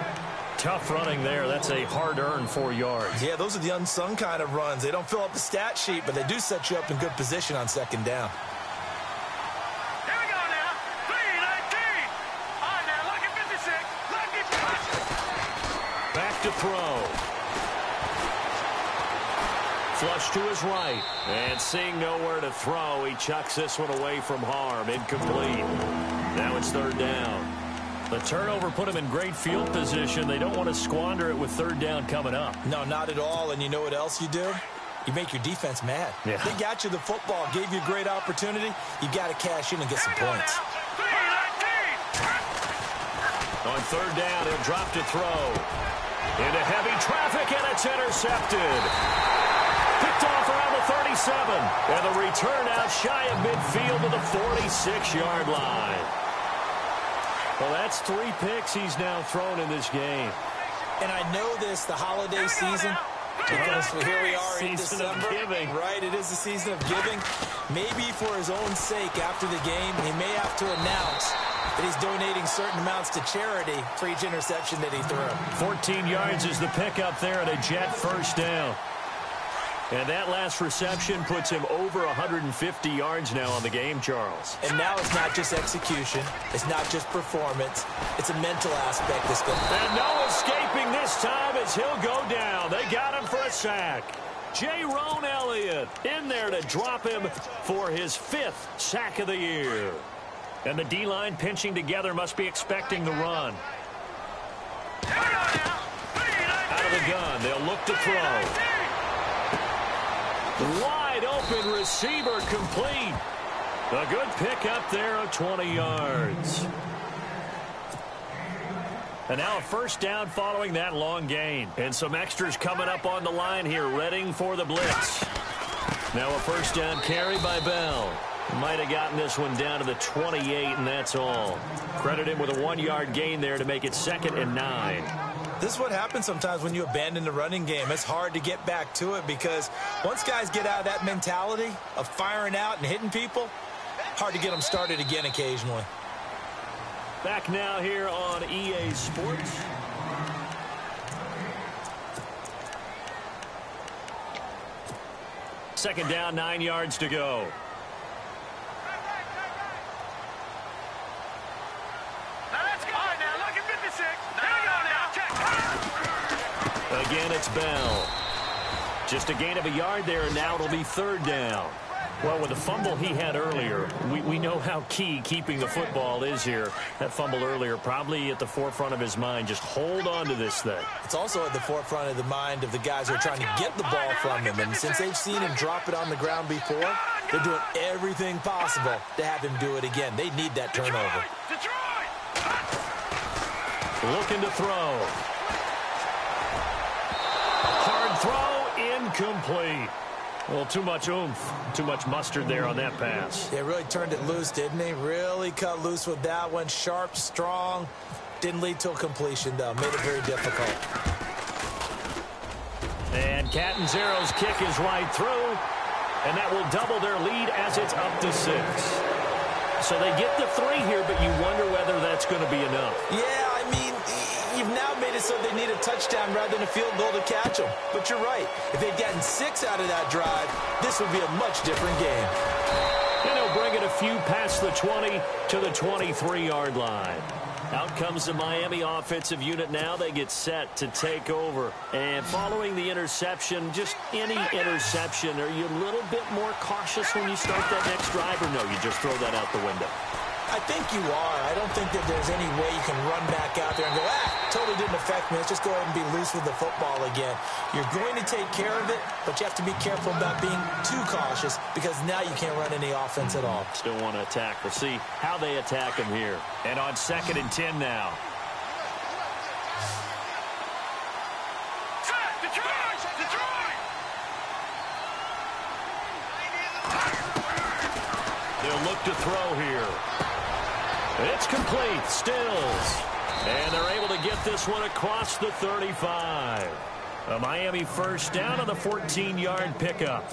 Tough running there. That's a hard-earned 4 yards. Yeah, those are the unsung kind of runs. They don't fill up the stat sheet, but they do set you up in good position on 2nd down. Here we go now. 3-19. On now, lucky 56. Lucky 56. Back to throw. Flush to his right. And seeing nowhere to throw, he chucks this one away from harm. Incomplete. Now it's third down. The turnover put him in great field position. They don't want to squander it with third down coming up. No, not at all. And you know what else you do? You make your defense mad. Yeah. They got you the football, gave you a great opportunity. You got to cash in and get some points. On third down, he'll drop to throw. Into heavy traffic, and it's intercepted. Picked off around the 37. And the return out shy of midfield to the 46-yard line. Well, that's 3 picks he's now thrown in this game. And I know this, the holiday season, because here we are in Season December. of giving. Right, it is the season of giving. Maybe for his own sake after the game, he may have to announce that he's donating certain amounts to charity for each interception that he threw. 14 yards is the pickup there and a Jet first down. And that last reception puts him over 150 yards now on the game, Charles. And now it's not just execution. It's not just performance. It's a mental aspect that's going to... And no escaping this time as he'll go down. They got him for a sack. Jerome Elliott in there to drop him for his 5th sack of the year. And the D-line pinching together must be expecting the run. Out of the gun, they'll look to throw. Wide open receiver complete. A good pick up there of 20 yards. And now a first down following that long gain. And some extras coming up on the line here, readying for the blitz. Now a first down carry by Bell. Might have gotten this one down to the 28, and that's all. Credit him with a 1-yard gain there to make it 2nd and 9. This is what happens sometimes when you abandon the running game. It's hard to get back to it because once guys get out of that mentality of firing out and hitting people, hard to get them started again occasionally. Back now here on EA Sports. Second down, 9 yards to go. Again, it's Bell. Just a gain of a yard there, and now it'll be third down. Well, with the fumble he had earlier, we know how key keeping the football is here. That fumble earlier probably at the forefront of his mind. Just hold on to this thing. It's also at the forefront of the mind of the guys who are trying to get the ball from him. And since they've seen him drop it on the ground before, they're doing everything possible to have him do it again. They need that turnover. Looking to throw. Hard throw, incomplete. Well, too much oomph, too much mustard there on that pass. Yeah, really turned it loose, didn't he? Really cut loose with that one. Sharp, strong. Didn't lead to a completion, though. Made it very difficult. And Catanzaro's kick is right through, and that will double their lead as it's up to 6. So they get the 3 here, but you wonder whether that's going to be enough. Yeah, I mean, you've now made it so they need a touchdown rather than a field goal to catch them. But you're right. If they'd gotten 6 out of that drive, this would be a much different game. And he'll bring it a few past the 20 to the 23-yard line. Out comes the Miami offensive unit now. They get set to take over. And following the interception, just any interception, are you a little bit more cautious when you start that next drive, or no, you just throw that out the window? I think you are. I don't think that there's any way you can run back out there and go, totally didn't affect me. Let's just go ahead and be loose with the football again. You're going to take care of it, but you have to be careful about being too cautious because now you can't run any offense at all. Still want to attack. We'll see how they attack him here. And on 2nd and 10 now. They'll look to throw here. It's complete. Stills. And they're able to get this one across the 35. A Miami first down on the 14-yard pickup.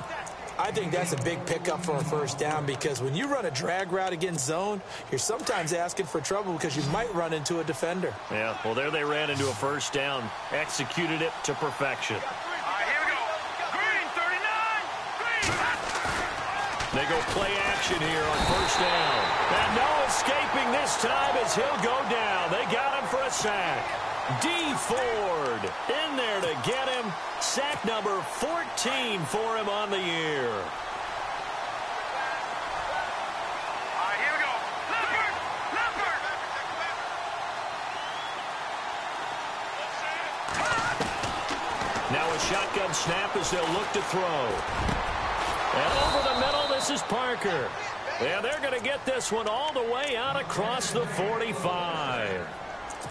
I think that's a big pickup for a first down because when you run a drag route against zone, you're sometimes asking for trouble because you might run into a defender. Yeah, well, there they ran into a first down. Executed it to perfection. They go play action here on first down. And no escaping this time as he'll go down. They got him for a sack. D. Ford in there to get him. Sack number 14 for him on the year. Now a shotgun snap as they'll look to throw. And over the middle, this is Parker. And they're going to get this one all the way out across the 45.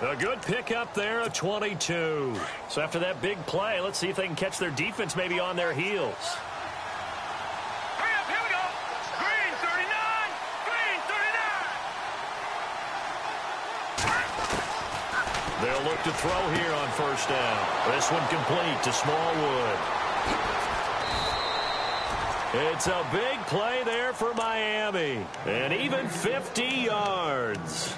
A good pickup there, a 22. So after that big play, let's see if they can catch their defense maybe on their heels. Hurry up, here we go. Green 39. Green 39. They'll look to throw here on first down. This one complete to Smallwood. It's a big play there for Miami. And even 50 yards.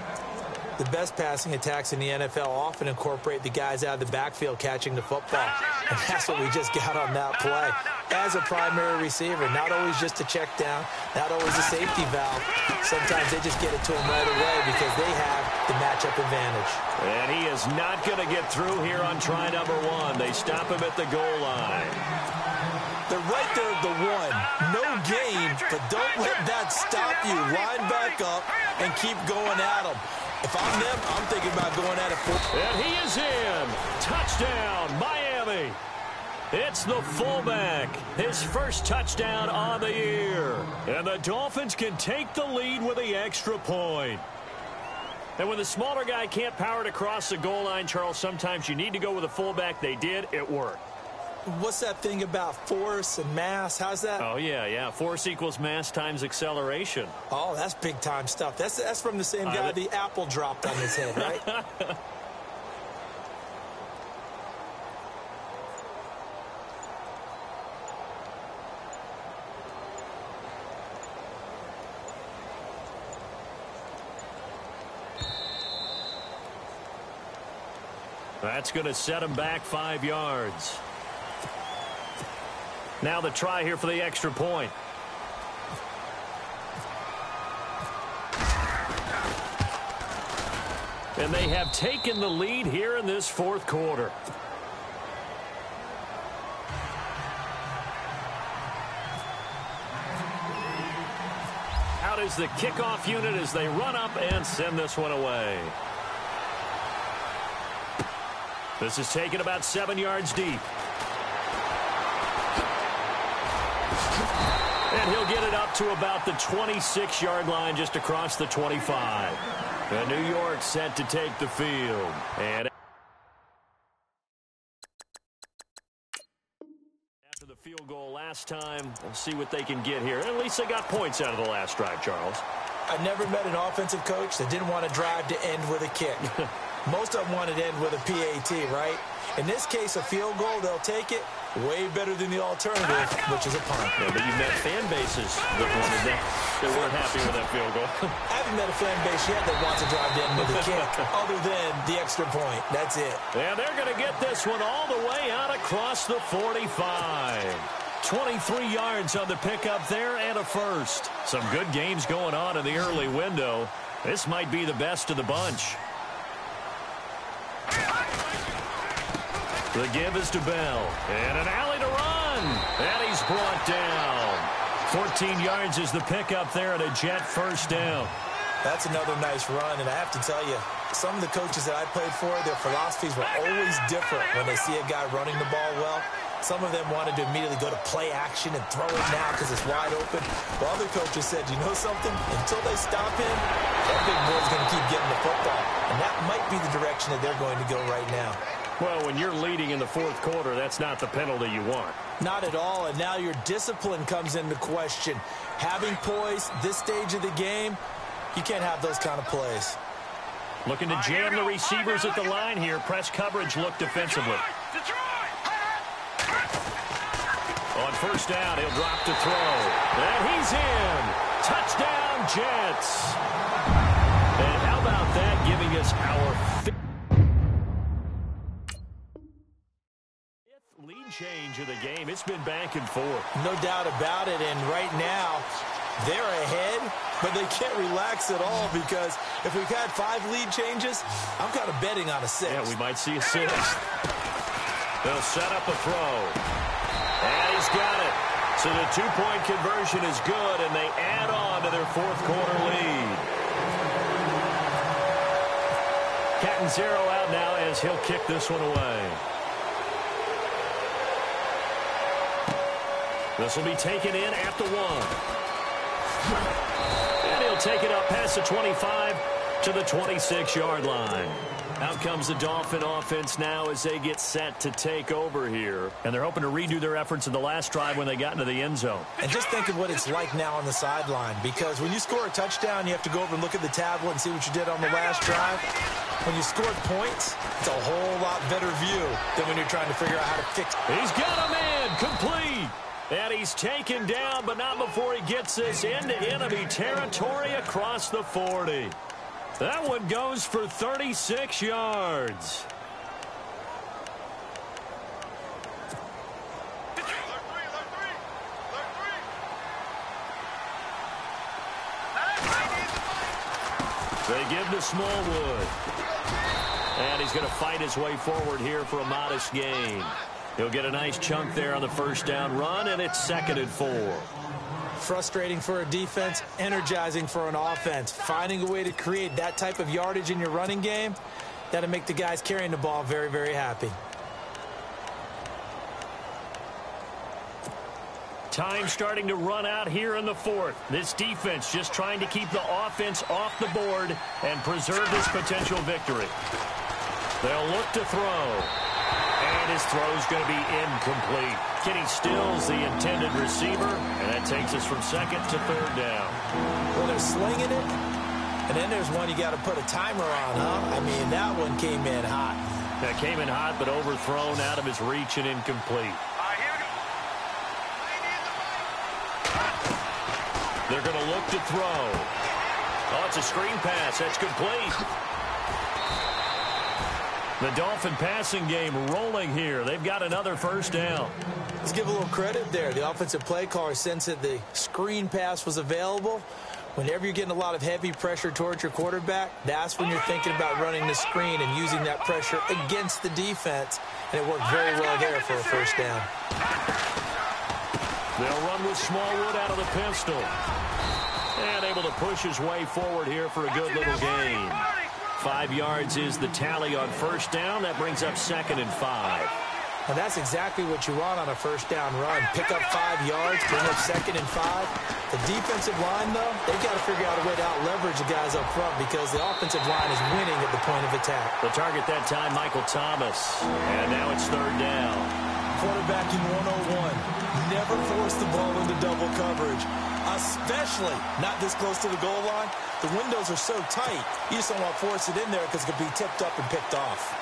The best passing attacks in the NFL often incorporate the guys out of the backfield catching the football. And that's what we just got on that play. As a primary receiver, not always just a check down, not always a safety valve. Sometimes they just get it to him right away because they have the matchup advantage. And he is not going to get through here on try number 1. They stop him at the goal line. They're right there at the 1. No gain, but don't let that stop you. Line back up and keep going at them. If I'm them, I'm thinking about going at it. And he is in. Touchdown, Miami. It's the fullback. His first touchdown on the year. And the Dolphins can take the lead with the extra point. And when the smaller guy can't power it across the goal line, Charles, sometimes you need to go with a fullback. They did. It worked. What's that thing about force and mass? How's that? Oh, yeah. Force equals mass times acceleration. Oh, that's big-time stuff. That's from the same guy the apple dropped on his head, right? That's going to set him back 5 yards. Now the try here for the extra point. And they have taken the lead here in this fourth quarter. Out is the kickoff unit as they run up and send this one away. This is taken about 7 yards deep. And he'll get it up to about the 26-yard line just across the 25. And New York set to take the field. And after the field goal last time, we'll see what they can get here. At least they got points out of the last drive, Charles. I never met an offensive coach that didn't want a drive to end with a kick. Most of them wanted to end with a PAT, right? In this case, a field goal, they'll take it. Way better than the alternative, which is a punt. Yeah, but you've met fan bases that wanted that. They weren't happy with that field goal. I haven't met a fan base yet that wants to drive to end with a kick, other than the extra point. That's it. Yeah, they're going to get this one all the way out across the 45. 23 yards on the pickup there and a first. Some good games going on in the early window. This might be the best of the bunch. The give is to Bell. And an alley to run. And he's brought down. 14 yards is the pickup there at a Jet first down. That's another nice run. And I have to tell you, some of the coaches that I played for, their philosophies were always different when they see a guy running the ball well. Some of them wanted to immediately go to play action and throw it now because it's wide open. While other coaches said, you know something? Until they stop him, that big boy's going to keep getting the football. And that might be the direction that they're going to go right now. Well, when you're leading in the fourth quarter, that's not the penalty you want. Not at all, and now your discipline comes into question. Having poise, this stage of the game, you can't have those kind of plays. Looking to jam the receivers at the line here. Press coverage look defensively. On first down, he'll drop to throw. And he's in. Touchdown, Jets. And how about that giving us our fifth lead change of the game. It's been back and forth. No doubt about it, and right now, They're ahead, but they can't relax at all because if we've had 5 lead changes, I'm kind of betting on a 6th. Yeah, we might see a 6th. They'll set up a throw. And he's got it. So the 2-point conversion is good, and they add on to their 4th quarter lead. Cat and 0 out now as he'll kick this one away. This will be taken in at the 1. And he'll take it up past the 25 to the 26-yard line. Out comes the Dolphin offense now as they get set to take over here. And they're hoping to redo their efforts in the last drive when they got into the end zone. And just think of what it's like now on the sideline, because when you score a touchdown, you have to go over and look at the tablet and see what you did on the last drive. When you scored points, it's a whole lot better view than when you're trying to figure out how to fix it. He's got a man complete. And he's taken down, but not before he gets this into enemy territory across the 40. That one goes for 36 yards. They give to Smallwood. And he's going to fight his way forward here for a modest gain. He'll get a nice chunk there on the first down run, and it's 2nd and 4. Frustrating for a defense, energizing for an offense. Finding a way to create that type of yardage in your running game, that'll make the guys carrying the ball very, very happy. Time starting to run out here in the 4th. This defense just trying to keep the offense off the board and preserve this potential victory. They'll look to throw. And his throw's going to be incomplete. Kenny Stills, the intended receiver, and that takes us from 2nd to 3rd down. Well, they're slinging it, and then there's one you got to put a timer on, huh? I mean, that one came in hot. That came in hot, but overthrown out of his reach and incomplete. They're going to look to throw. Oh, it's a screen pass. That's complete. The Dolphin passing game rolling here. They've got another first down. Let's give a little credit there. The offensive play caller sensed that the screen pass was available. Whenever you're getting a lot of heavy pressure towards your quarterback, that's when you're thinking about running the screen and using that pressure against the defense. And it worked very well there for a first down. They'll run with Smallwood out of the pistol. And able to push his way forward here for a good little gain. 5 yards is the tally on first down. That brings up 2nd and 5. And that's exactly what you want on a first down run. Pick up 5 yards, bring up 2nd and 5. The defensive line, though, they've got to figure out a way to out-leverage the guys up front because the offensive line is winning at the point of attack. The target that time, Michael Thomas. And now it's 3rd down. Quarterbacking 101. Never force the ball into double coverage, especially not this close to the goal line. The windows are so tight, you just don't want to force it in there because it could be tipped up and picked off.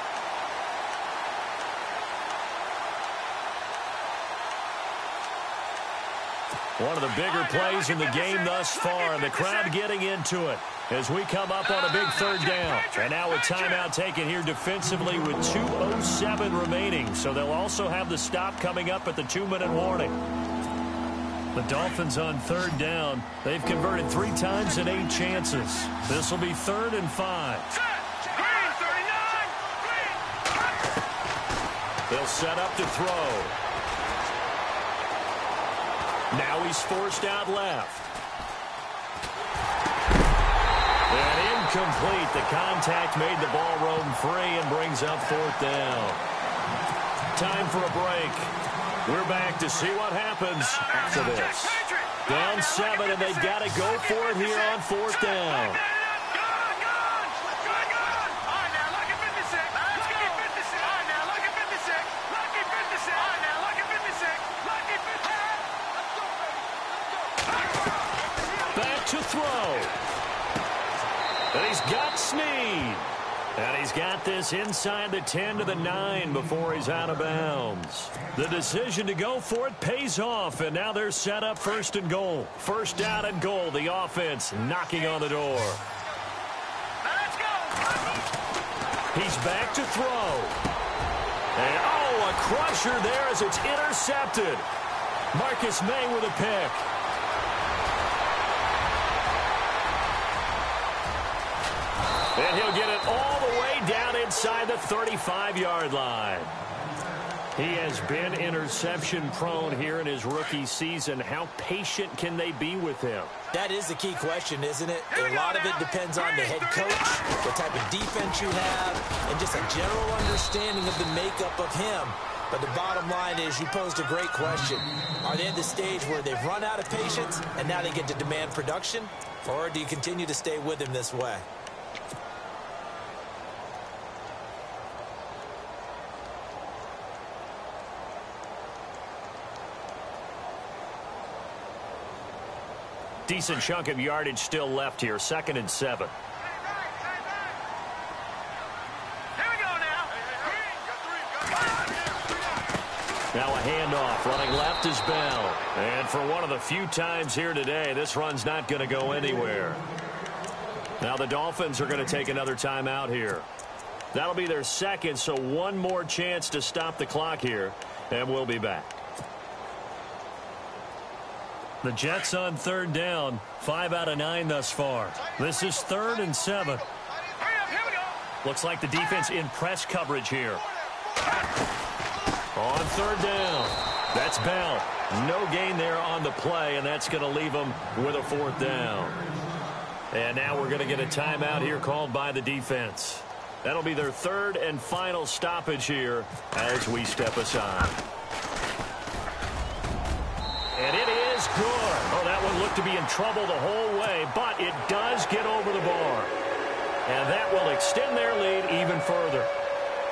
One of the bigger plays in the game thus far, and the crowd getting into it as we come up on a big 3rd down. And now a timeout taken here defensively with 2:07 remaining. So they'll also have the stop coming up at the 2-minute warning. The Dolphins on 3rd down. They've converted 3 times in 8 chances. This will be 3rd and 5. They'll set up to throw. Now he's forced out left. And incomplete. The contact made the ball roam free and brings up 4th down. Time for a break. We're back to see what happens after this. Down 7, and they've got to go for it here on 4th down. Back to throw. And he's got Snead. And he's got this inside the 10 to the 9 before he's out of bounds. The decision to go for it pays off, and now they're set up 1st and goal. 1st down and goal. The offense knocking on the door. Let's go. He's back to throw. And, oh, a crusher there as it's intercepted. Marcus May with a pick. And he'll get it all the way down inside the 35-yard line. He has been interception-prone here in his rookie season. How patient can they be with him? That is the key question, isn't it? A lot of it depends on the head coach, what type of defense you have, and just a general understanding of the makeup of him. But the bottom line is you posed a great question. Are they at the stage where they've run out of patience and now they get to demand production? Or do you continue to stay with him this way? Decent chunk of yardage still left here. 2nd and 7. Now a handoff. Running left is Bell. And for one of the few times here today, this run's not going to go anywhere. Now the Dolphins are going to take another timeout here. That'll be their second, so one more chance to stop the clock here, and we'll be back. The Jets on 3rd down. 5 out of 9 thus far. This is 3rd and 7. Looks like the defense in press coverage here. On 3rd down. That's Bell. No gain there on the play, and that's going to leave them with a 4th down. And now we're going to get a timeout here called by the defense. That'll be their 3rd and final stoppage here as we step aside. And it is good. Oh, that one looked to be in trouble the whole way, but it does get over the bar. And that will extend their lead even further.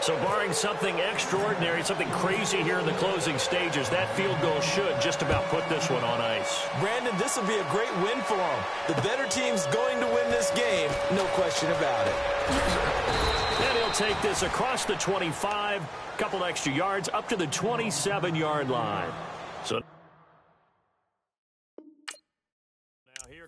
So barring something extraordinary, something crazy here in the closing stages, that field goal should just about put this one on ice. Brandon, this will be a great win for them. The better team's going to win this game, no question about it. And he'll take this across the 25, couple extra yards up to the 27-yard line. So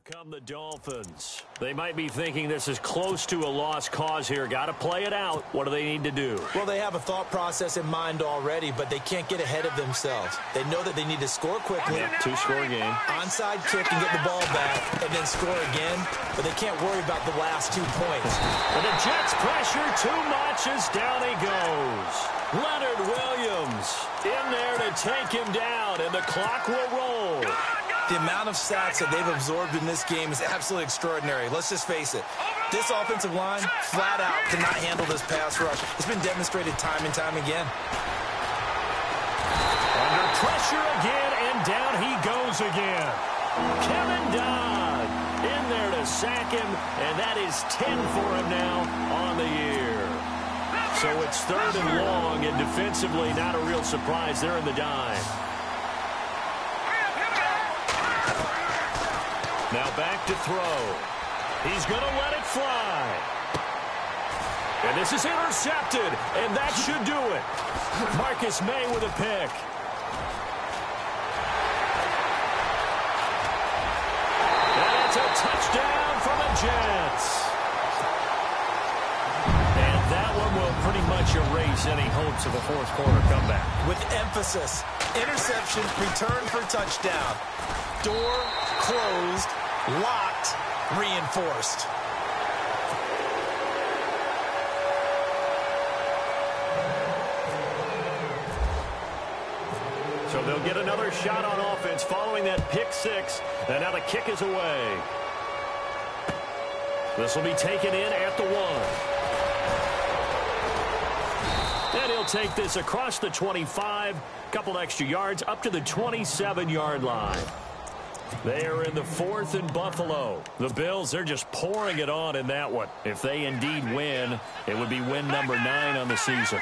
come the Dolphins. They might be thinking this is close to a lost cause here. Got to play it out. What do they need to do? Well, they have a thought process in mind already, but they can't get ahead of themselves. They know that they need to score quickly. Yep, 2-score game. Onside kick and get the ball back and then score again, but they can't worry about the last 2 points. And the Jets pressure too much as down he goes. Leonard Williams in there to take him down, and the clock will roll. The amount of sacks that they've absorbed in this game is absolutely extraordinary. Let's just face it. This offensive line, flat out, cannot handle this pass rush. It's been demonstrated time and time again. Under pressure again, and down he goes again. Kevin Dodd in there to sack him, and that is 10 for him now on the year. So it's 3rd and long, and defensively not a real surprise. They're in the dime. Now back to throw. He's going to let it fly. And this is intercepted, and that should do it. Marcus May with a pick. And it's a touchdown for the Jets. And that one will pretty much erase any hopes of a fourth-quarter comeback. With emphasis, interception, return for touchdown. Door closed, locked, reinforced. So they'll get another shot on offense following that pick 6. And now the kick is away. This will be taken in at the 1. And he'll take this across the 25. Couple extra yards up to the 27-yard line. They are in the 4th and Buffalo. The Bills, they're just pouring it on in that one. If they indeed win, it would be win number 9 on the season.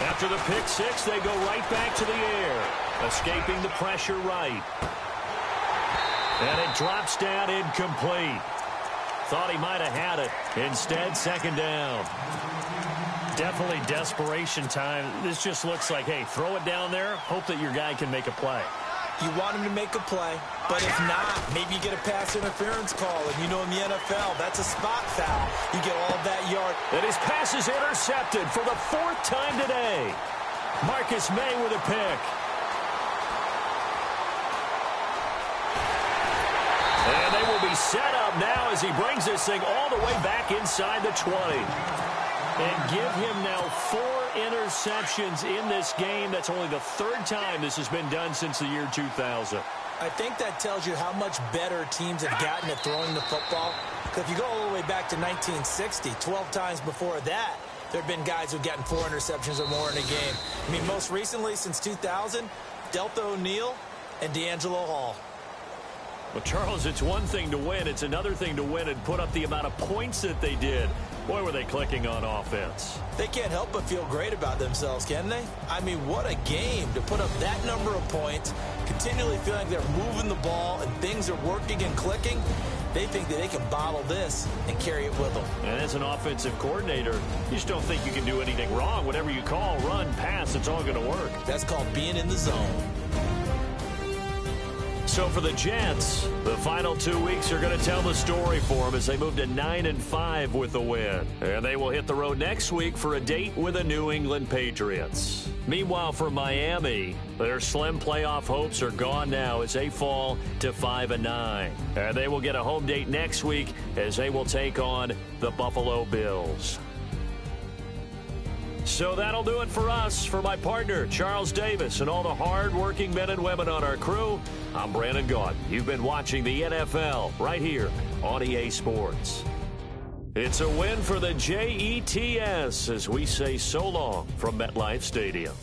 After the pick 6, they go right back to the air, escaping the pressure right. And it drops down incomplete. Thought he might have had it. Instead, 2nd down. Definitely desperation time. This just looks like, hey, throw it down there, hope that your guy can make a play. You want him to make a play, but if not, maybe you get a pass interference call, and you know in the NFL, that's a spot foul. You get all of that yard. And his pass is intercepted for the 4th time today. Marcus May with a pick. And they will be he's set up now as he brings this thing all the way back inside the 20. And give him now 4 interceptions in this game. That's only the 3rd time this has been done since the year 2000. I think that tells you how much better teams have gotten at throwing the football. Because if you go all the way back to 1960, 12 times before that, there have been guys who've gotten 4 interceptions or more in a game. I mean, most recently, since 2000, Delta O'Neal and D'Angelo Hall. Well, Charles, it's one thing to win. It's another thing to win and put up the amount of points that they did. Boy, were they clicking on offense. They can't help but feel great about themselves, can they? I mean, what a game to put up that number of points, continually feeling like they're moving the ball and things are working and clicking. They think that they can bottle this and carry it with them. And as an offensive coordinator, you just don't think you can do anything wrong. Whatever you call, run, pass, it's all going to work. That's called being in the zone. So for the Jets, the final 2 weeks are going to tell the story for them as they move to 9-5 with the win. And they will hit the road next week for a date with the New England Patriots. Meanwhile, for Miami, their slim playoff hopes are gone now as they fall to 5-9. And they will get a home date next week as they will take on the Buffalo Bills. So that'll do it for us. For my partner, Charles Davis, and all the hard-working men and women on our crew, I'm Brandon Gaudin. You've been watching the NFL right here on EA Sports. It's a win for the Jets as we say so long from MetLife Stadium.